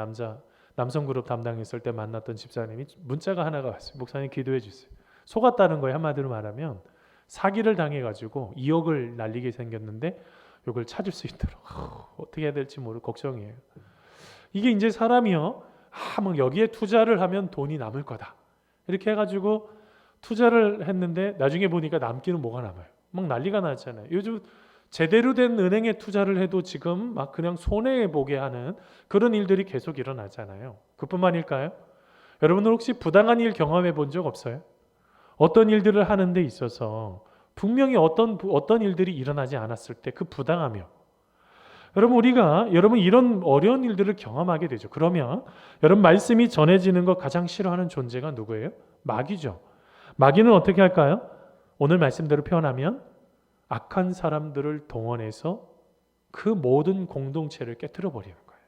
남성 그룹 담당했을 때 만났던 집사님이 문자가 하나가 왔어요. 목사님 기도해 주세요. 속았다는 거예요. 한마디로 말하면 사기를 당해가지고 2억을 날리게 생겼는데 이걸 찾을 수 있도록 어떻게 해야 될지 모르고 걱정이에요. 이게 이제 사람이요, 뭐 여기에 투자를 하면 돈이 남을 거다 이렇게 해가지고 투자를 했는데 나중에 보니까 남기는 뭐가 남아요? 막 난리가 났잖아요. 요즘 제대로 된 은행에 투자를 해도 지금 막 그냥 손해보게 하는 그런 일들이 계속 일어나잖아요. 그뿐만일까요? 여러분들 혹시 부당한 일 경험해 본 적 없어요? 어떤 일들을 하는 데 있어서 분명히 어떤 일들이 일어나지 않았을 때 그 부당하며, 여러분 이런 어려운 일들을 경험하게 되죠. 그러면 여러분 말씀이 전해지는 거 가장 싫어하는 존재가 누구예요? 마귀죠. 마귀는 어떻게 할까요? 오늘 말씀대로 표현하면 악한 사람들을 동원해서 그 모든 공동체를 깨뜨려 버리는 거예요.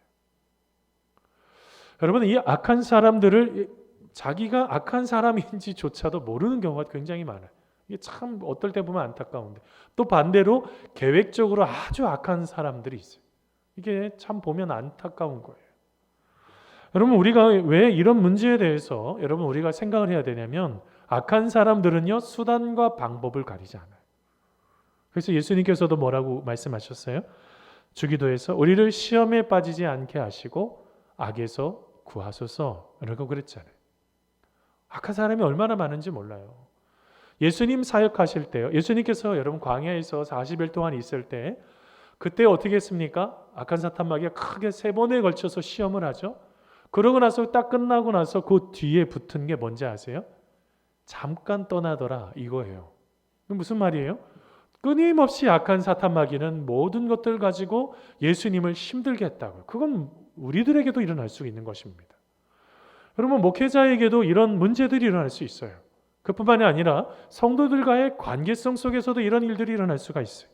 여러분, 이 악한 사람들을 자기가 악한 사람인지조차도 모르는 경우가 굉장히 많아요. 이게 참 어떨 때 보면 안타까운데, 또 반대로 계획적으로 아주 악한 사람들이 있어요. 이게 참 보면 안타까운 거예요. 여러분, 우리가 왜 이런 문제에 대해서 여러분 우리가 생각을 해야 되냐면, 악한 사람들은요 수단과 방법을 가리지 않아요. 그래서 예수님께서도 뭐라고 말씀하셨어요? 주기도에서 우리를 시험에 빠지지 않게 하시고 악에서 구하소서 라고 그랬잖아요. 악한 사람이 얼마나 많은지 몰라요. 예수님 사역하실 때요, 예수님께서 여러분 광야에서 40일 동안 있을 때 그때 어떻게 했습니까? 악한 사탄 마귀가 크게 3번에 걸쳐서 시험을 하죠. 그러고 나서 딱 끝나고 나서 그 뒤에 붙은 게 뭔지 아세요? 잠깐 떠나더라 이거예요. 무슨 말이에요? 끊임없이 악한 사탄 마귀는 모든 것들 가지고 예수님을 힘들게 했다고요. 그건 우리들에게도 일어날 수 있는 것입니다. 여러분, 목회자에게도 이런 문제들이 일어날 수 있어요. 그뿐만이 아니라 성도들과의 관계성 속에서도 이런 일들이 일어날 수가 있어요.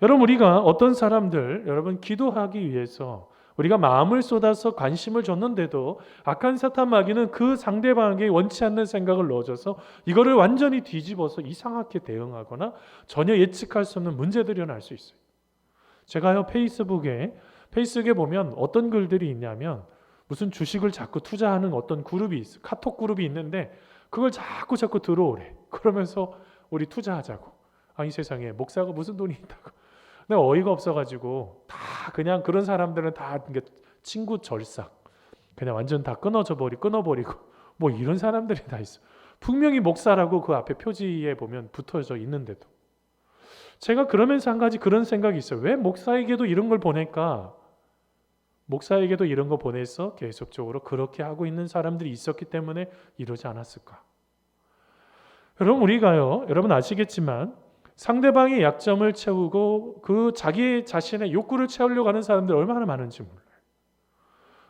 여러분, 우리가 어떤 사람들, 여러분 기도하기 위해서 우리가 마음을 쏟아서 관심을 줬는데도 악한 사탄 마귀는 그 상대방에게 원치 않는 생각을 넣어줘서 이거를 완전히 뒤집어서 이상하게 대응하거나 전혀 예측할 수 없는 문제들이 일어날 수 있어요. 제가요 페이스북에 보면 어떤 글들이 있냐면, 무슨 주식을 자꾸 투자하는 어떤 그룹이 있어, 카톡 그룹이 있는데 그걸 자꾸 들어오래. 그러면서 우리 투자하자고. 이 세상에 목사가 무슨 돈이 있다고. 내가 어이가 없어가지고 다 그냥 그런 사람들은 다 친구 절삭, 그냥 완전 다 끊어버리고 뭐 이런 사람들이 다 있어. 분명히 목사라고 그 앞에 표지에 보면 붙어져 있는데도. 제가 그러면서 한 가지 그런 생각이 있어요. 왜 목사에게도 이런 걸 보낼까? 목사에게도 이런 거 보내서 계속적으로 그렇게 하고 있는 사람들이 있었기 때문에 이러지 않았을까? 여러분, 우리가요, 여러분 아시겠지만 상대방의 약점을 채우고 그 자기 자신의 욕구를 채우려고 하는 사람들 얼마나 많은지 몰라요.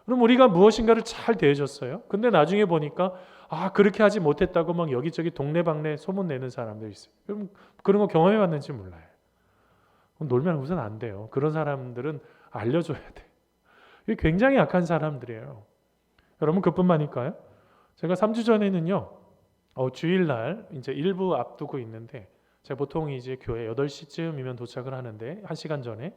그럼 우리가 무엇인가를 잘 대해줬어요. 근데 나중에 보니까 그렇게 하지 못했다고 막 여기저기 동네방네 소문내는 사람들이 있어요. 그럼 그런 거 경험해봤는지 몰라요. 놀면 우선 안 돼요. 그런 사람들은 알려줘야 돼. 이게 굉장히 약한 사람들이에요. 여러분, 그뿐만일까요? 제가 3주 전에는요, 주일날 이제 일부 앞두고 있는데, 제가 보통 이제 교회 8시쯤이면 도착을 하는데 1시간 전에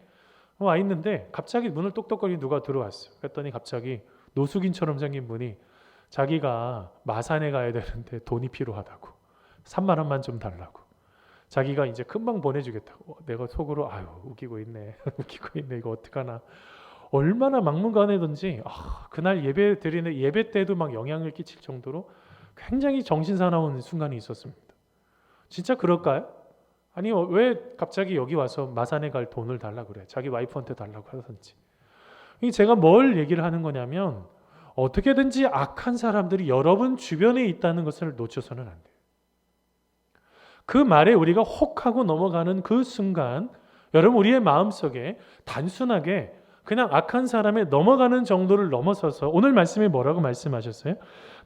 와 있는데 갑자기 문을 똑똑거리는 누가 들어왔어요. 그랬더니 갑자기 노숙인처럼 생긴 분이 자기가 마산에 가야 되는데 돈이 필요하다고, 3만 원만 좀 달라고, 자기가 이제 금방 보내주겠다고. 내가 속으로 웃기고 있네 웃기고 있네, 이거 어떡하나. 얼마나 막무가내든지 그날 예배 드리는 예배 때도 막 영향을 끼칠 정도로 굉장히 정신사나운 순간이 있었습니다. 진짜 그럴까요? 아니, 왜 갑자기 여기 와서 마산에 갈 돈을 달라고 그래? 자기 와이프한테 달라고 하든지. 제가 뭘 얘기를 하는 거냐면, 어떻게든지 악한 사람들이 여러분 주변에 있다는 것을 놓쳐서는 안 돼요. 그 말에 우리가 혹하고 넘어가는 그 순간, 여러분 우리의 마음속에 단순하게 그냥 악한 사람에 넘어가는 정도를 넘어서서, 오늘 말씀이 뭐라고 말씀하셨어요?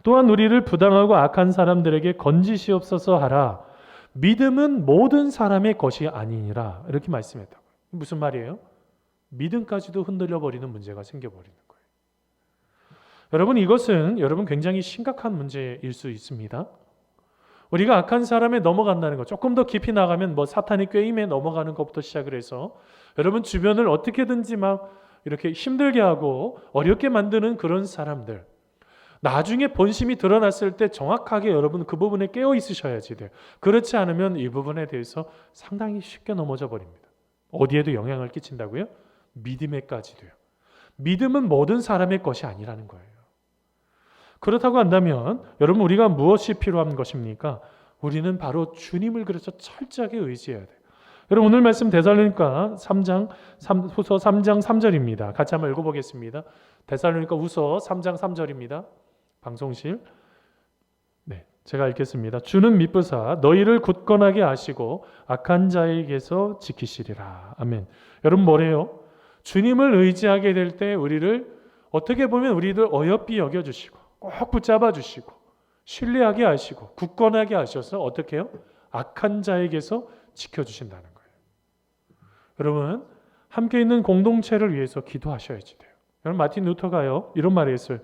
또한 우리를 부당하고 악한 사람들에게 건지시옵소서 하라. 믿음은 모든 사람의 것이 아니니라. 이렇게 말씀했다고요. 무슨 말이에요? 믿음까지도 흔들려 버리는 문제가 생겨버리는 거예요. 여러분, 이것은 여러분 굉장히 심각한 문제일 수 있습니다. 우리가 악한 사람에 넘어간다는 것, 조금 더 깊이 나가면 사탄의 꾀임에 넘어가는 것부터 시작을 해서 여러분 주변을 어떻게든지 막 이렇게 힘들게 하고 어렵게 만드는 그런 사람들, 나중에 본심이 드러났을 때 정확하게 여러분 그 부분에 깨어 있으셔야지 돼요. 그렇지 않으면 이 부분에 대해서 상당히 쉽게 넘어져 버립니다. 어디에도 영향을 끼친다고요? 믿음에까지도요. 믿음은 모든 사람의 것이 아니라는 거예요. 그렇다고 한다면 여러분, 우리가 무엇이 필요한 것입니까? 우리는 바로 주님을 그래서 철저하게 의지해야 돼요. 여러분, 오늘 말씀 데살로니가 후서 3장 3절입니다. 같이 한번 읽어보겠습니다. 데살로니가 후서 3장 3절입니다. 방송실. 네, 제가 읽겠습니다. 주는 미쁘사 너희를 굳건하게 하시고 악한 자에게서 지키시리라. 아멘. 여러분, 뭐래요? 주님을 의지하게 될 때 우리를 어떻게 보면 우리들 어여삐 여겨주시고 꼭 붙잡아 주시고 신뢰하게 하시고 굳건하게 하셔서 어떻게 해요? 악한 자에게서 지켜주신다는 거예요. 여러분, 함께 있는 공동체를 위해서 기도하셔야지 돼요. 여러분 마틴 루터가요 이런 말을 했어요.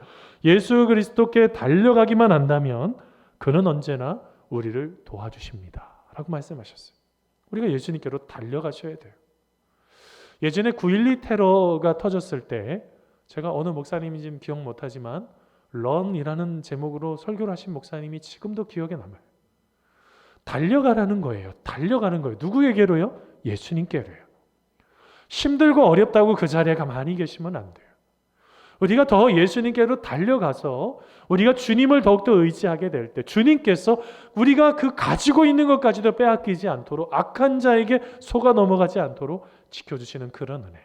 예수 그리스도께 달려가기만 한다면 그는 언제나 우리를 도와주십니다 라고 말씀하셨어요. 우리가 예수님께로 달려가셔야 돼요. 예전에 9.12 테러가 터졌을 때 제가 어느 목사님인지는 기억 못하지만 런이라는 제목으로 설교를 하신 목사님이 지금도 기억에 남아요. 달려가라는 거예요. 달려가는 거예요. 누구에게로요? 예수님께로요. 힘들고 어렵다고 그 자리에 가만히 계시면 안 돼요. 우리가 더 예수님께로 달려가서 우리가 주님을 더욱더 의지하게 될 때 주님께서 우리가 그 가지고 있는 것까지도 빼앗기지 않도록 악한 자에게 속아 넘어가지 않도록 지켜주시는 그런 은혜.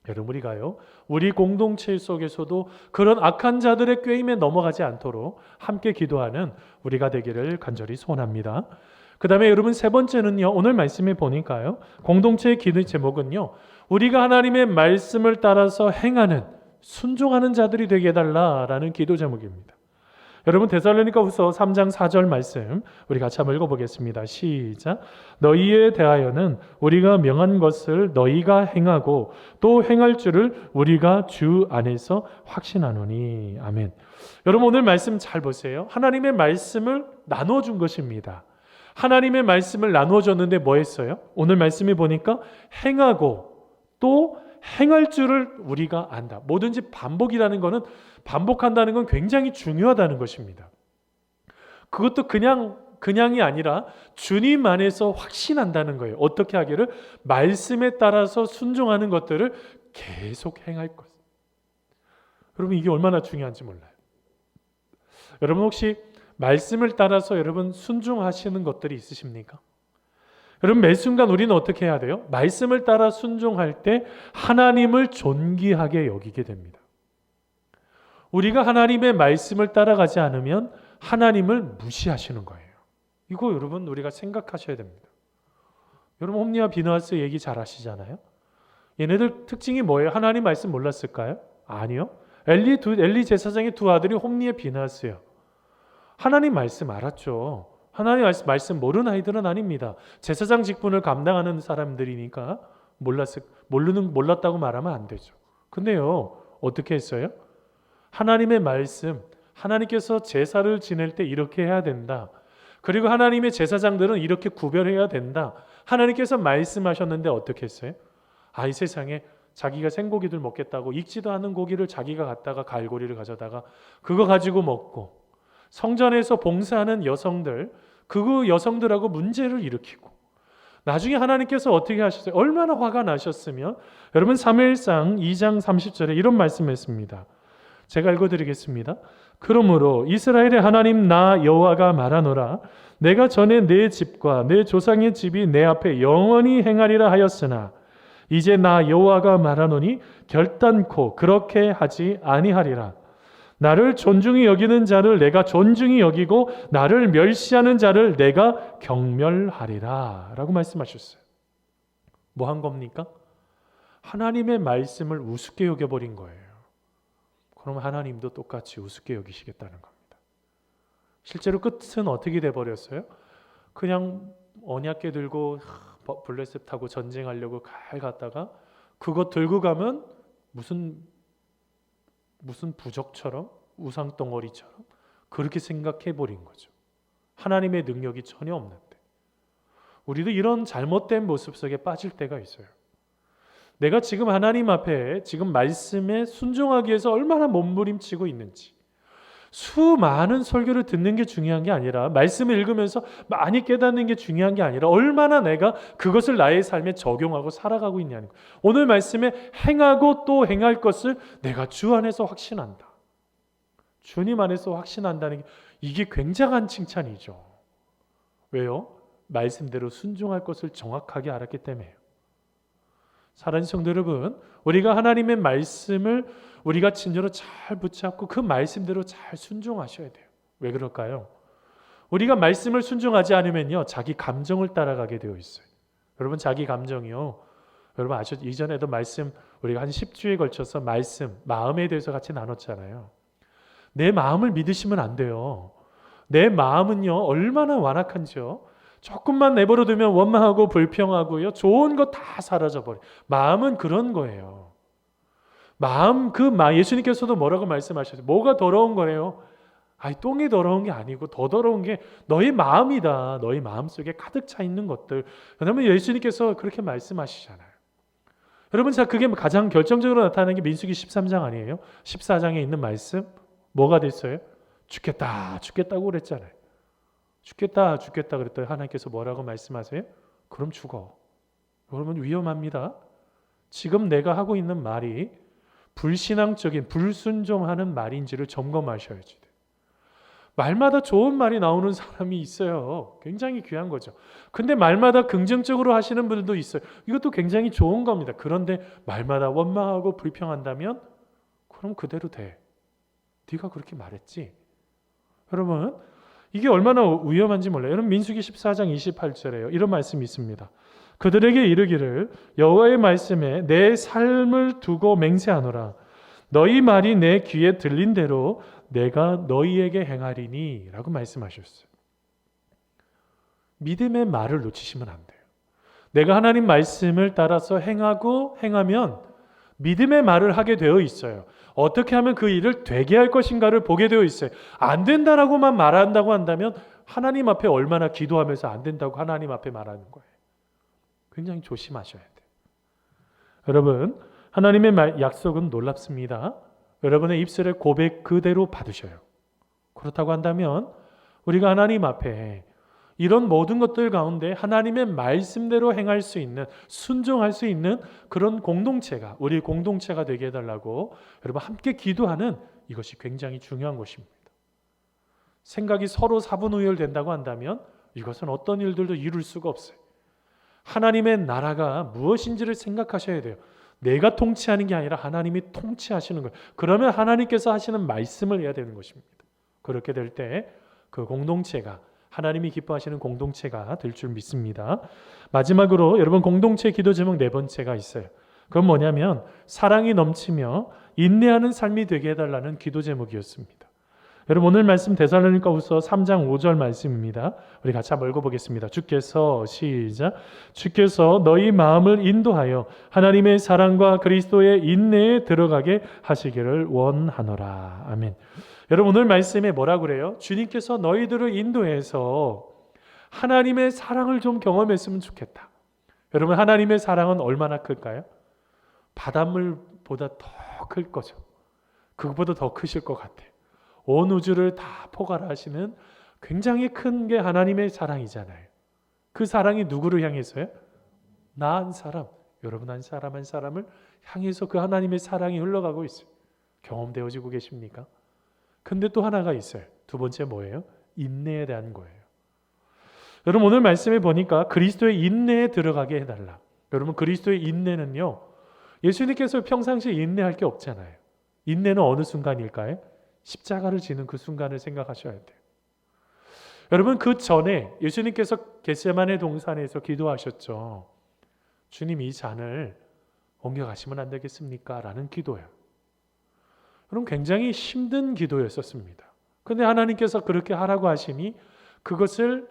여러분 우리가요 우리 공동체 속에서도 그런 악한 자들의 꾀임에 넘어가지 않도록 함께 기도하는 우리가 되기를 간절히 소원합니다. 그 다음에 여러분 세 번째는요 오늘 말씀에 보니까요 공동체의 기도 제목은요 우리가 하나님의 말씀을 따라서 행하는 순종하는 자들이 되게 해달라라는 기도 제목입니다. 여러분 데살로니가후서 3장 4절 말씀 우리 같이 한번 읽어보겠습니다. 시작. 너희에 대하여는 우리가 명한 것을 너희가 행하고 또 행할 줄을 우리가 주 안에서 확신하노니. 아멘. 여러분 오늘 말씀 잘 보세요. 하나님의 말씀을 나눠준 것입니다. 하나님의 말씀을 나눠줬는데 뭐 했어요? 오늘 말씀에 보니까 행하고 또 행할 줄을 우리가 안다. 뭐든지 반복이라는 것은 반복한다는 건 굉장히 중요하다는 것입니다. 그것도 그냥이 아니라 주님 안에서 확신한다는 거예요. 어떻게 하기를? 말씀에 따라서 순종하는 것들을 계속 행할 것. 여러분 이게 얼마나 중요한지 몰라요. 여러분 혹시 말씀을 따라서 여러분 순종하시는 것들이 있으십니까? 여러분 매 순간 우리는 어떻게 해야 돼요? 말씀을 따라 순종할 때 하나님을 존귀하게 여기게 됩니다. 우리가 하나님의 말씀을 따라가지 않으면 하나님을 무시하시는 거예요. 이거 여러분 우리가 생각하셔야 됩니다. 여러분 홈리와 비너하스 얘기 잘 아시잖아요. 얘네들 특징이 뭐예요? 하나님 말씀 몰랐을까요? 아니요. 엘리 제사장의 두 아들이 홈리와 비너하스예요. 하나님 말씀 알았죠. 하나님 말씀 모르는 아이들은 아닙니다. 제사장 직분을 감당하는 사람들이니까 몰랐다고 말하면 안 되죠. 근데요 어떻게 했어요? 하나님의 말씀, 하나님께서 제사를 지낼 때 이렇게 해야 된다. 그리고 하나님의 제사장들은 이렇게 구별해야 된다. 하나님께서 말씀하셨는데 어떻게 했어요? 이 세상에 자기가 생고기들 먹겠다고 익지도 않은 고기를 자기가 갖다가 갈고리를 가져다가 그거 가지고 먹고 성전에서 봉사하는 여성들, 그 여성들하고 문제를 일으키고 나중에 하나님께서 어떻게 하셨어요? 얼마나 화가 나셨으면 여러분 사무엘상 2장 30절에 이런 말씀했습니다. 제가 읽어드리겠습니다. 그러므로 이스라엘의 하나님 나 여호와가 말하노라 내가 전에 내 집과 내 조상의 집이 내 앞에 영원히 행하리라 하였으나 이제 나 여호와가 말하노니 결단코 그렇게 하지 아니하리라. 나를 존중히 여기는 자를 내가 존중히 여기고 나를 멸시하는 자를 내가 경멸하리라 라고 말씀하셨어요. 뭐 한 겁니까? 하나님의 말씀을 우습게 여겨버린 거예요. 그럼 하나님도 똑같이 우습게 여기시겠다는 겁니다. 실제로 끝은 어떻게 돼버렸어요? 그냥 언약궤 들고 블레셋 타고 전쟁하려고 갈 갔다가 그거 들고 가면 무슨 부적처럼 우상덩어리처럼 그렇게 생각해버린 거죠. 하나님의 능력이 전혀 없는데 우리도 이런 잘못된 모습 속에 빠질 때가 있어요. 내가 지금 하나님 앞에 지금 말씀에 순종하기 위해서 얼마나 몸부림치고 있는지 수많은 설교를 듣는 게 중요한 게 아니라 말씀을 읽으면서 많이 깨닫는 게 중요한 게 아니라 얼마나 내가 그것을 나의 삶에 적용하고 살아가고 있냐는 거예요. 오늘 말씀에 행하고 또 행할 것을 내가 주 안에서 확신한다. 주님 안에서 확신한다는 게 이게 굉장한 칭찬이죠. 왜요? 말씀대로 순종할 것을 정확하게 알았기 때문에요. 사랑하는 성도 여러분, 우리가 하나님의 말씀을 우리가 진정으로 잘 붙잡고 그 말씀대로 잘 순종하셔야 돼요. 왜 그럴까요? 우리가 말씀을 순종하지 않으면요 자기 감정을 따라가게 되어 있어요. 여러분 자기 감정이요, 여러분 아셨죠? 이전에도 말씀 우리가 한 10주에 걸쳐서 말씀, 마음에 대해서 같이 나눴잖아요. 내 마음을 믿으시면 안 돼요. 내 마음은요 얼마나 완악한지요. 조금만 내버려 두면 원망하고 불평하고요. 좋은 거 다 사라져버려. 마음은 그런 거예요. 예수님께서도 뭐라고 말씀하셨어요? 뭐가 더러운 거예요? 아니, 똥이 더러운 게 아니고 더 더러운 게 너희 마음이다. 너희 마음 속에 가득 차 있는 것들. 그러면 예수님께서 그렇게 말씀하시잖아요. 여러분, 자, 그게 가장 결정적으로 나타나는 게 민수기 13장 아니에요? 14장에 있는 말씀 뭐가 됐어요? 죽겠다, 죽겠다고 그랬잖아요. 죽겠다, 죽겠다 그랬더니 하나님께서 뭐라고 말씀하세요? 그럼 죽어. 여러분, 위험합니다. 지금 내가 하고 있는 말이 불신앙적인, 불순종하는 말인지를 점검하셔야지 돼요. 말마다 좋은 말이 나오는 사람이 있어요. 굉장히 귀한 거죠. 근데 말마다 긍정적으로 하시는 분들도 있어요. 이것도 굉장히 좋은 겁니다. 그런데 말마다 원망하고 불평한다면 그럼 그대로 돼. 네가 그렇게 말했지. 여러분, 이게 얼마나 위험한지 몰라요. 여러분, 민수기 14장 28절에요. 이런 말씀이 있습니다. 그들에게 이르기를 여호와의 말씀에 내 삶을 두고 맹세하노라. 너희 말이 내 귀에 들린 대로 내가 너희에게 행하리니 라고 말씀하셨어요. 믿음의 말을 놓치시면 안 돼요. 내가 하나님 말씀을 따라서 행하면 믿음의 말을 하게 되어 있어요. 어떻게 하면 그 일을 되게 할 것인가를 보게 되어 있어요. 안 된다라고만 말한다고 한다면 하나님 앞에 얼마나 기도하면서 안 된다고 하나님 앞에 말하는 거예요. 굉장히 조심하셔야 돼요. 여러분, 하나님의 약속은 놀랍습니다. 여러분의 입술의 고백 그대로 받으셔요. 그렇다고 한다면 우리가 하나님 앞에 이런 모든 것들 가운데 하나님의 말씀대로 행할 수 있는, 순종할 수 있는 그런 공동체가, 우리 공동체가 되게 해달라고 여러분 함께 기도하는, 이것이 굉장히 중요한 것입니다. 생각이 서로 사분우열된다고 한다면 이것은 어떤 일들도 이룰 수가 없어요. 하나님의 나라가 무엇인지를 생각하셔야 돼요. 내가 통치하는 게 아니라 하나님이 통치하시는 거예요. 그러면 하나님께서 하시는 말씀을 해야 되는 것입니다. 그렇게 될 때 그 공동체가 하나님이 기뻐하시는 공동체가 될 줄 믿습니다. 마지막으로 여러분, 공동체 기도 제목 네 번째가 있어요. 그건 뭐냐면 사랑이 넘치며 인내하는 삶이 되게 해달라는 기도 제목이었습니다. 여러분, 오늘 말씀 데살로니가후서 3장 5절 말씀입니다. 우리 같이 한번 읽어보겠습니다. 주께서 너희 마음을 인도하여 하나님의 사랑과 그리스도의 인내에 들어가게 하시기를 원하노라. 아멘. 여러분, 오늘 말씀에 뭐라고 그래요? 주님께서 너희들을 인도해서 하나님의 사랑을 좀 경험했으면 좋겠다. 여러분, 하나님의 사랑은 얼마나 클까요? 바닷물보다 더 클 거죠. 그것보다 더 크실 것 같아요. 온 우주를 다 포괄하시는 굉장히 큰 게 하나님의 사랑이잖아요. 그 사랑이 누구를 향해서요? 나 한 사람, 여러분 한 사람 한 사람을 향해서 그 하나님의 사랑이 흘러가고 있어요. 경험되어지고 계십니까? 근데 또 하나가 있어요. 두 번째 뭐예요? 인내에 대한 거예요. 여러분, 오늘 말씀에 보니까 그리스도의 인내에 들어가게 해달라. 여러분, 그리스도의 인내는요, 예수님께서 평상시에 인내할 게 없잖아요. 인내는 어느 순간일까요? 십자가를 지는 그 순간을 생각하셔야 돼요. 여러분, 그 전에 예수님께서 겟세마네 동산에서 기도하셨죠. 주님, 이 잔을 옮겨가시면 안 되겠습니까? 라는 기도예요. 여러분, 굉장히 힘든 기도였었습니다. 그런데 하나님께서 그렇게 하라고 하시니 그것을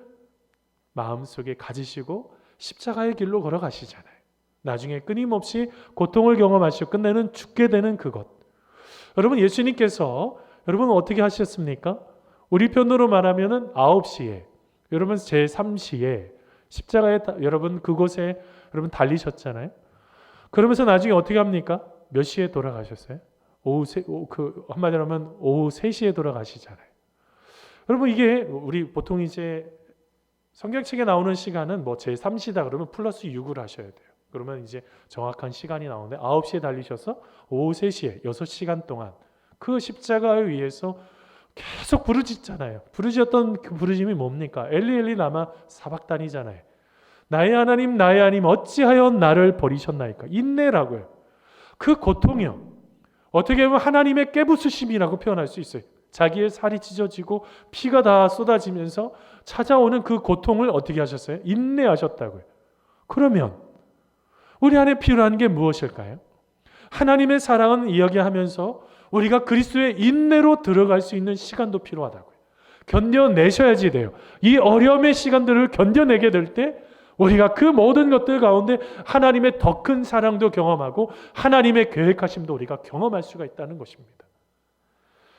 마음속에 가지시고 십자가의 길로 걸어가시잖아요. 나중에 끊임없이 고통을 경험하시고 끝내는 죽게 되는 그것. 여러분, 예수님께서 여러분 어떻게 하셨습니까? 우리 편으로 말하면은 9시에, 여러분 제3시에 십자가에 여러분 그곳에 여러분 달리셨잖아요. 그러면서 나중에 어떻게 합니까? 몇 시에 돌아가셨어요? 한마디로 하면 오후 3시에 돌아가시잖아요. 여러분, 이게 우리 보통 이제 성경책에 나오는 시간은 뭐 제3시다 그러면 플러스 6을 하셔야 돼요. 그러면 이제 정확한 시간이 나오는데 9시에 달리셔서 오후 3시에 6시간 동안 그 십자가에 위해서 계속 부르짖잖아요. 부르짖었던 그 부르짖음이 뭡니까? 엘리 엘리 라마 사박단이잖아요. 나의 하나님 어찌하여 나를 버리셨나이까? 인내라고요. 그 고통이요. 어떻게 보면 하나님의 깨부수심이라고 표현할 수 있어요. 자기의 살이 찢어지고 피가 다 쏟아지면서 찾아오는 그 고통을 어떻게 하셨어요? 인내하셨다고요. 그러면 우리 안에 필요한 게 무엇일까요? 하나님의 사랑은 이야기하면서 우리가 그리스도의 인내로 들어갈 수 있는 시간도 필요하다고요. 견뎌내셔야지 돼요. 이 어려움의 시간들을 견뎌내게 될 때 우리가 그 모든 것들 가운데 하나님의 더 큰 사랑도 경험하고 하나님의 계획하심도 우리가 경험할 수가 있다는 것입니다.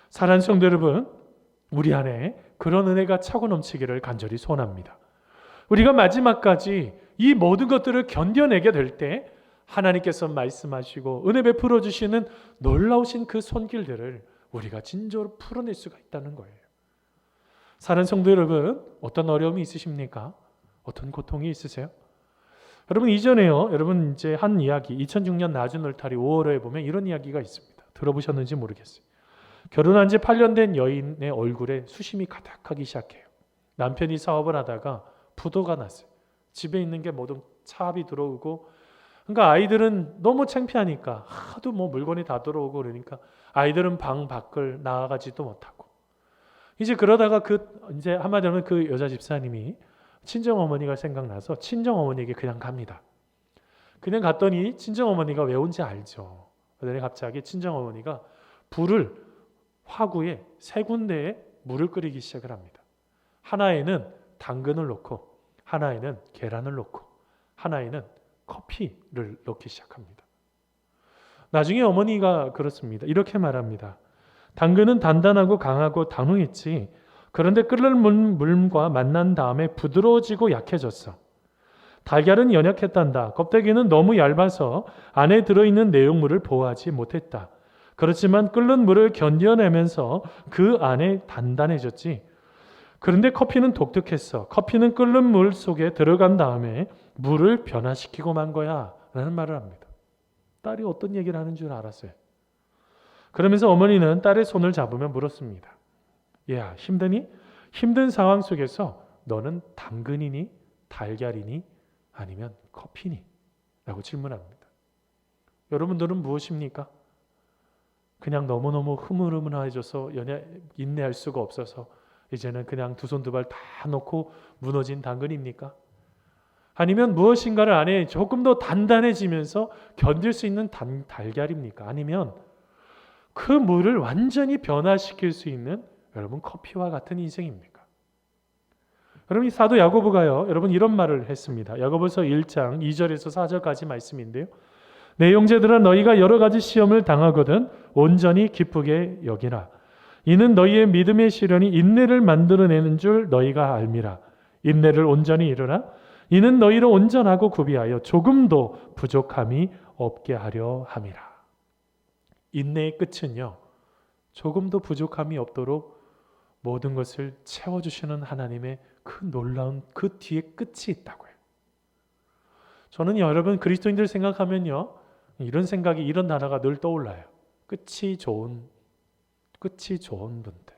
사랑하는 성도 여러분, 우리 안에 그런 은혜가 차고 넘치기를 간절히 소원합니다. 우리가 마지막까지 이 모든 것들을 견뎌내게 될 때 하나님께서 말씀하시고 은혜 베풀어 주시는 놀라우신 그 손길들을 우리가 진정으로 풀어낼 수가 있다는 거예요. 사랑하는 성도 여러분, 어떤 어려움이 있으십니까? 어떤 고통이 있으세요? 여러분 이전에요. 여러분 이제 한 이야기 2006년 낮은 울타리 5월호에 보면 이런 이야기가 있습니다. 들어보셨는지 모르겠어요. 결혼한 지 8년 된 여인의 얼굴에 수심이 가득하기 시작해요. 남편이 사업을 하다가 부도가 났어요. 집에 있는 게 모두 차압이 들어오고, 그러니까 아이들은 너무 창피하니까 하도 뭐 물건이 다 들어오고 그러니까 아이들은 방 밖을 나가지도 못하고, 이제 그러다가 이제 한마디로 하면 그 여자 집사님이 친정 어머니가 생각나서 친정 어머니에게 그냥 갑니다. 그냥 갔더니 친정 어머니가 왜 온지 알죠. 그러더니 갑자기 친정 어머니가 불을 화구에 3군데에 물을 끓이기 시작을 합니다. 하나에는 당근을 넣고, 하나에는 계란을 넣고, 하나에는 커피를 넣기 시작합니다. 나중에 어머니가 그렇습니다. 이렇게 말합니다. 당근은 단단하고 강하고 단호했지. 그런데 끓는 물과 만난 다음에 부드러워지고 약해졌어. 달걀은 연약했단다. 껍데기는 너무 얇아서 안에 들어있는 내용물을 보호하지 못했다. 그렇지만 끓는 물을 견뎌내면서 그 안에 단단해졌지. 그런데 커피는 독특했어. 커피는 끓는 물 속에 들어간 다음에 물을 변화시키고 만 거야 라는 말을 합니다. 딸이 어떤 얘기를 하는 줄 알았어요. 그러면서 어머니는 딸의 손을 잡으며 물었습니다. 야, 힘드니? 힘든 상황 속에서 너는 당근이니? 달걀이니? 아니면 커피니? 라고 질문합니다. 여러분들은 무엇입니까? 그냥 너무너무 흐물흐물해져서 인내할 수가 없어서 이제는 그냥 두 손 두 발 다 놓고 무너진 당근입니까? 아니면 무엇인가를 안에 조금 더 단단해지면서 견딜 수 있는 달걀입니까? 아니면 그 물을 완전히 변화시킬 수 있는 여러분 커피와 같은 인생입니까? 여러분 이 사도 야고보가요, 여러분 이런 말을 했습니다. 야고보서 1장 2절에서 4절까지 말씀인데요. 내 형제들아, 너희가 여러 가지 시험을 당하거든 온전히 기쁘게 여기라. 이는 너희의 믿음의 시련이 인내를 만들어내는 줄 너희가 알미라. 인내를 온전히 이루라. 이는 너희를 온전하고 구비하여 조금도 부족함이 없게 하려 함이라. 인내의 끝은요, 조금도 부족함이 없도록 모든 것을 채워주시는 하나님의 그 놀라운 그 뒤에 끝이 있다고요. 저는 여러분 그리스도인들 생각하면요, 이런 생각이, 이런 단어가 늘 떠올라요. 끝이 좋은 분들.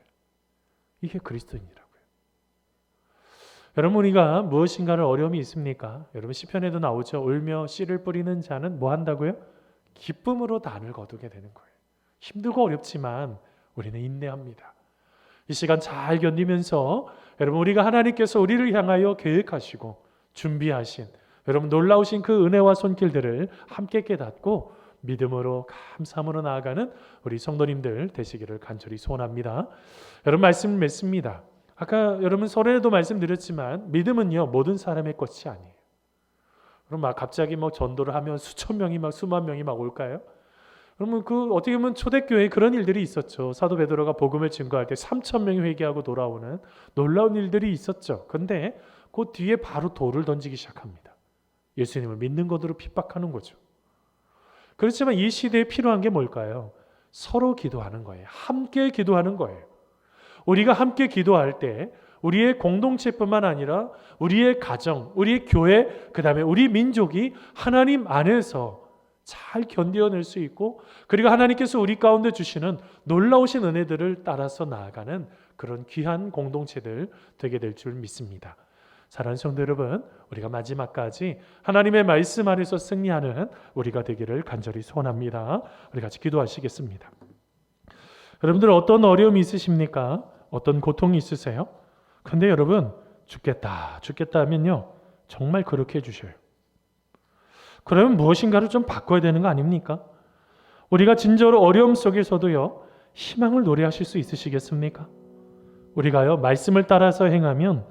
이게 그리스도인이라고요. 여러분 우리가 무엇인가를 어려움이 있습니까? 여러분 시편에도 나오죠. 울며 씨를 뿌리는 자는 뭐 한다고요? 기쁨으로 단을 거두게 되는 거예요. 힘들고 어렵지만 우리는 인내합니다. 이 시간 잘 견디면서 여러분 우리가 하나님께서 우리를 향하여 계획하시고 준비하신 여러분 놀라우신 그 은혜와 손길들을 함께 깨닫고 믿음으로 감사함으로 나아가는 우리 성도님들 되시기를 간절히 소원합니다. 여러분 말씀 맺습니다. 아까 여러분 설에도 말씀드렸지만 믿음은요 모든 사람의 것이 아니에요. 그럼 막 갑자기 뭐 전도를 하면 수천 명이 막 수만 명이 막 올까요? 그러면 그 어떻게 보면 초대교회에 그런 일들이 있었죠. 사도 베드로가 복음을 증거할 때 3천 명이 회개하고 돌아오는 놀라운 일들이 있었죠. 근데 그 뒤에 바로 돌을 던지기 시작합니다. 예수님을 믿는 것으로 핍박하는 거죠. 그렇지만 이 시대에 필요한 게 뭘까요? 서로 기도하는 거예요. 함께 기도하는 거예요. 우리가 함께 기도할 때 우리의 공동체뿐만 아니라 우리의 가정, 우리의 교회, 그 다음에 우리 민족이 하나님 안에서 잘 견뎌낼 수 있고, 그리고 하나님께서 우리 가운데 주시는 놀라우신 은혜들을 따라서 나아가는 그런 귀한 공동체들 되게 될 줄 믿습니다. 사랑하는 성도 여러분, 우리가 마지막까지 하나님의 말씀 안에서 승리하는 우리가 되기를 간절히 소원합니다. 우리 같이 기도하시겠습니다. 여러분들 어떤 어려움이 있으십니까? 어떤 고통이 있으세요? 근데 여러분 죽겠다 하면요 정말 그렇게 해주셔요. 그러면 무엇인가를 좀 바꿔야 되는 거 아닙니까? 우리가 진짜로 어려움 속에서도요 희망을 노래하실 수 있으시겠습니까? 우리가요 말씀을 따라서 행하면,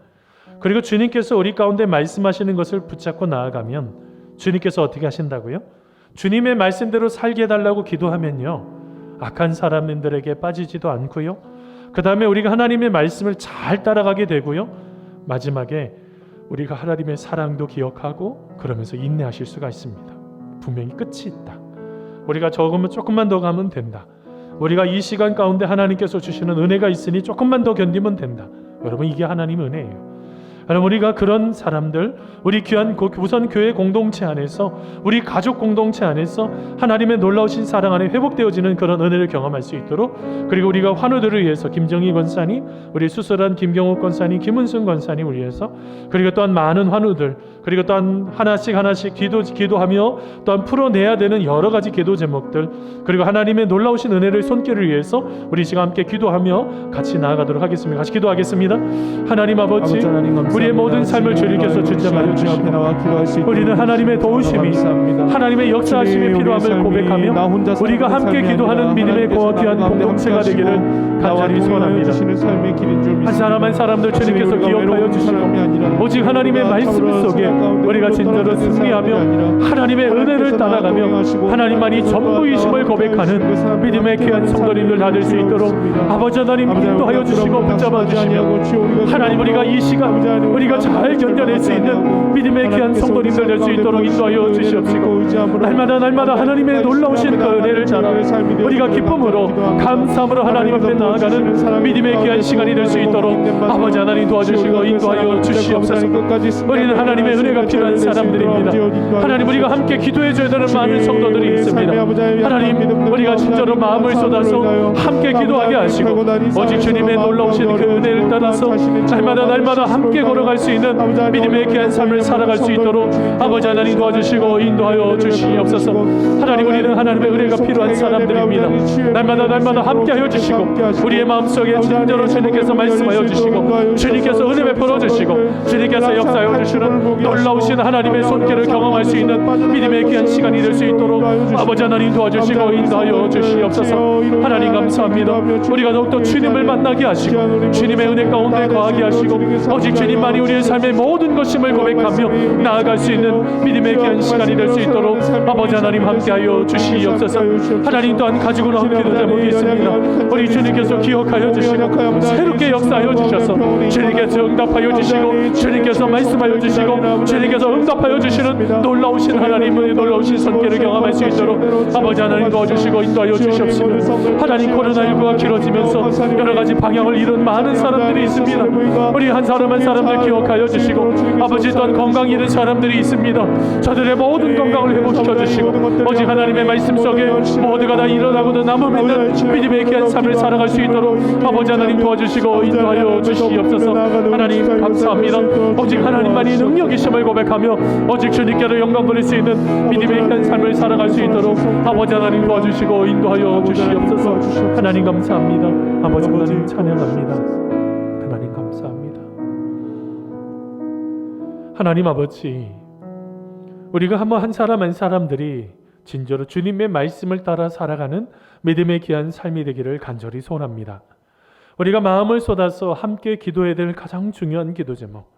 그리고 주님께서 우리 가운데 말씀하시는 것을 붙잡고 나아가면 주님께서 어떻게 하신다고요? 주님의 말씀대로 살게 해달라고 기도하면요 악한 사람들에게 빠지지도 않고요, 그 다음에 우리가 하나님의 말씀을 잘 따라가게 되고요, 마지막에 우리가 하나님의 사랑도 기억하고 그러면서 인내하실 수가 있습니다. 분명히 끝이 있다. 우리가 조금만 더 가면 된다. 우리가 이 시간 가운데 하나님께서 주시는 은혜가 있으니 조금만 더 견디면 된다. 여러분, 이게 하나님의 은혜예요. 여러분, 우리가 그런 사람들, 우리 귀한 우선 교회 공동체 안에서, 우리 가족 공동체 안에서 하나님의 놀라우신 사랑 안에 회복되어지는 그런 은혜를 경험할 수 있도록, 그리고 우리가 환우들을 위해서 김정희 권사님, 우리 수술한 김경욱 권사님, 김은순 권사님을 위해서, 그리고 또한 많은 환우들, 그리고 또한 하나씩 기도하며 또한 풀어내야 되는 여러 가지 기도 제목들, 그리고 하나님의 놀라우신 은혜를 손길을 위해서 우리 지금 함께 기도하며 같이 나아가도록 하겠습니다. 같이 기도하겠습니다. 하나님 아버지, 우리의 모든 삶을 주님께서 주장하여 주시고, 우리는 하나님의 도우심이, 하나님의 역사하심이 필요함을 고백하며 우리가 함께 기도하는 믿음의 고와 귀한 공동체가 되기를 간절히 소원합니다. 한 사람 한 사람들 주님께서 기억하여 주시고, 오직 하나님의 말씀 속에 우리가 진정으로 승리하며 하나님의 은혜를 따라가며 하나님만이 전부이심을 고백하는 믿음의 귀한 성도님들 다 될 수 있도록 아버지 하나님 인도하여 주시고 붙잡아 주시며, 하나님 우리가 이 시간 우리가 잘 견뎌낼 수 있는 믿음의 귀한 성도님들 될 수 있도록 인도하여 주시옵시고, 날마다 하나님의 놀라우신 그 은혜를 따라 우리가 기쁨으로 감사함으로 하나님 앞에 나아가는 믿음의 귀한 시간이 될 수 있도록 아버지 하나님 도와주시고 인도하여 주시옵소서. 우리는 하나님의 은혜가 필요한 사람들입니다. 하나님, 우리가 함께 기도해 줘야 되는 많은 성도들이 있습니다. 하나님, 우리가 진짜로 마음을 쏟아서 함께 기도하게 하시고, 오직 주님의 놀라우신 그 은혜를 따라서 날마다 함께 걸어갈 수 있는 믿음의 귀한 삶을 살아갈 수 있도록 아버지 하나님 도와주시고 인도하여 주시옵소서. 하나님, 우리는 하나님의 은혜가 필요한 사람들입니다. 날마다 함께하여 주시고, 우리의 마음속에 진짜로 주님께서 말씀하여 주시고, 주님께서 은혜 베풀어 주시고, 주님께서 역사하여 주시는 놀라우신 하나님의 손길을 경험할 수 있는 믿음의 귀한 시간이 될 수 있도록 아버지 하나님 도와주시고 인도하여 주시옵소서. 하나님 감사합니다. 우리가 더욱더 주님을 만나게 하시고 주님의 은혜 가운데 거하게 하시고, 오직 주님만이 우리의 삶의 모든 것임을 고백하며 나아갈 수 있는 믿음의 귀한 시간이 될 수 있도록 아버지 하나님 함께하여 주시옵소서. 하나님, 또한 가지고 나온 기도 제목이 있습니다. 우리 주님께서 기억하여 주시고 새롭게 역사하여 주셔서 주님께서 응답하여 주시고, 주님께서 말씀하여 주시고, 주님께서 응답하여 주시는 놀라우신 하나님의 놀라우신 손길을 경험할 수 있도록 아버지 하나님 도와주시고 인도하여 주시옵시며, 하나님, 코로나19가 길어지면서 여러 가지 방향을 잃은 많은 사람들이 있습니다. 우리 한 사람 한 사람들 기억하여 주시고, 아버지 또한 건강 잃은 사람들이 있습니다. 저들의 모든 건강을 회복시켜 주시고, 오직 하나님의 말씀 속에 모두가 다 일어나고도 남음 있는 믿음의 귀한 삶을 살아갈 수 있도록 아버지 하나님 도와주시고 인도하여 주시옵소서. 하나님 감사합니다. 오직 하나님만이 능력이심을 고백하며 오직 주님께로 영광 돌릴 수 있는 믿음의 귀한 삶을 살아갈 수 있도록 아버지 하나님 도와주시고 인도하여 주시옵소서. 하나님 감사합니다. 아버지 하나님 찬양합니다. 하나님 감사합니다. 하나님 아버지, 우리가 한 사람 한 사람들이 진짜로 주님의 말씀을 따라 살아가는 믿음의 귀한 삶이 되기를 간절히 소원합니다. 우리가 마음을 쏟아서 함께 기도해야 될 가장 중요한 기도 제목,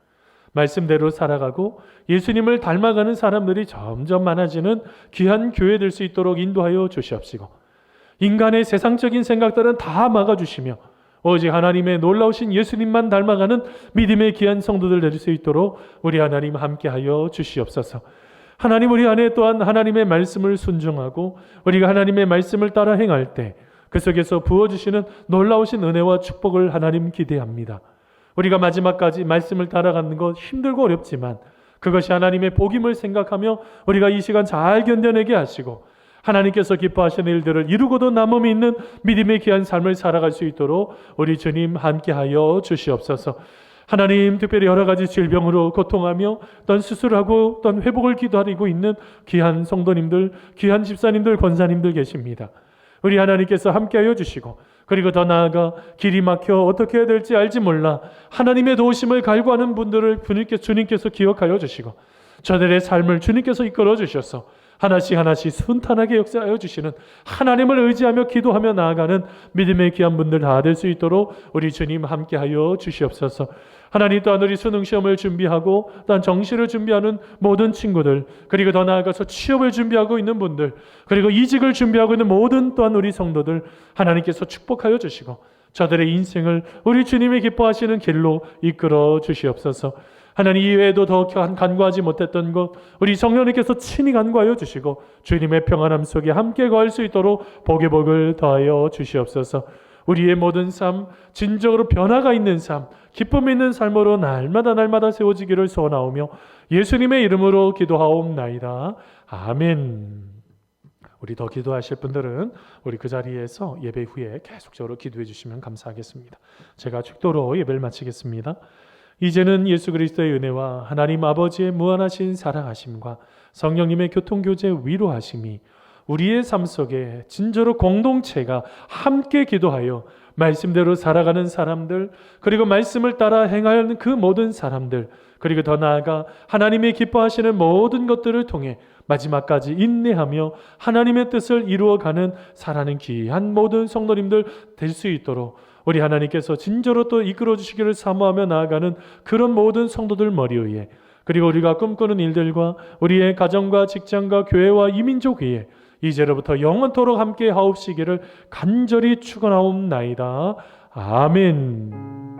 말씀대로 살아가고 예수님을 닮아가는 사람들이 점점 많아지는 귀한 교회 될 수 있도록 인도하여 주시옵시고, 인간의 세상적인 생각들은 다 막아주시며 오직 하나님의 놀라우신 예수님만 닮아가는 믿음의 귀한 성도들 될 수 있도록 우리 하나님 함께하여 주시옵소서. 하나님, 우리 안에 또한 하나님의 말씀을 순종하고 우리가 하나님의 말씀을 따라 행할 때 그 속에서 부어주시는 놀라우신 은혜와 축복을 하나님 기대합니다. 우리가 마지막까지 말씀을 따라가는 것 힘들고 어렵지만 그것이 하나님의 복임을 생각하며 우리가 이 시간 잘 견뎌내게 하시고, 하나님께서 기뻐하시는 일들을 이루고도 남음이 있는 믿음의 귀한 삶을 살아갈 수 있도록 우리 주님 함께하여 주시옵소서. 하나님, 특별히 여러 가지 질병으로 고통하며 또한 수술하고 또한 회복을 기도하고 있는 귀한 성도님들, 귀한 집사님들, 권사님들 계십니다. 우리 하나님께서 함께하여 주시고, 그리고 더 나아가 길이 막혀 어떻게 해야 될지 알지 몰라 하나님의 도우심을 갈구하는 분들을 주님께서 기억하여 주시고, 저들의 삶을 주님께서 이끌어 주셔서 하나씩 하나씩 순탄하게 역사하여 주시는 하나님을 의지하며 기도하며 나아가는 믿음의 귀한 분들 다 될 수 있도록 우리 주님 함께하여 주시옵소서. 하나님 또한 우리 수능시험을 준비하고 또한 정시를 준비하는 모든 친구들, 그리고 더 나아가서 취업을 준비하고 있는 분들, 그리고 이직을 준비하고 있는 모든 또한 우리 성도들 하나님께서 축복하여 주시고 저들의 인생을 우리 주님이 기뻐하시는 길로 이끌어 주시옵소서. 하나님 이외에도 더 간구하지 못했던 것 우리 성령님께서 친히 간구하여 주시고 주님의 평안함 속에 함께 거할 수 있도록 복의 복을 더하여 주시옵소서. 우리의 모든 삶 진정으로 변화가 있는 삶, 기쁨 있는 삶으로 날마다 세워지기를 소원하오며 예수님의 이름으로 기도하옵나이다. 아멘. 우리 더 기도하실 분들은 우리 그 자리에서 예배 후에 계속적으로 기도해 주시면 감사하겠습니다. 제가 축도로 예배를 마치겠습니다. 이제는 예수 그리스도의 은혜와 하나님 아버지의 무한하신 사랑하심과 성령님의 교통교제 위로하심이 우리의 삶 속에 진저로 공동체가 함께 기도하여 말씀대로 살아가는 사람들, 그리고 말씀을 따라 행하는 그 모든 사람들, 그리고 더 나아가 하나님이 기뻐하시는 모든 것들을 통해 마지막까지 인내하며 하나님의 뜻을 이루어가는 살아가는 귀한 모든 성도님들 될 수 있도록 우리 하나님께서 진저로 또 이끌어 주시기를 사모하며 나아가는 그런 모든 성도들 머리 위에, 그리고 우리가 꿈꾸는 일들과 우리의 가정과 직장과 교회와 이민족 위에 이제로부터 영원토록 함께 하옵시기를 간절히 축원하옵나이다. 아멘.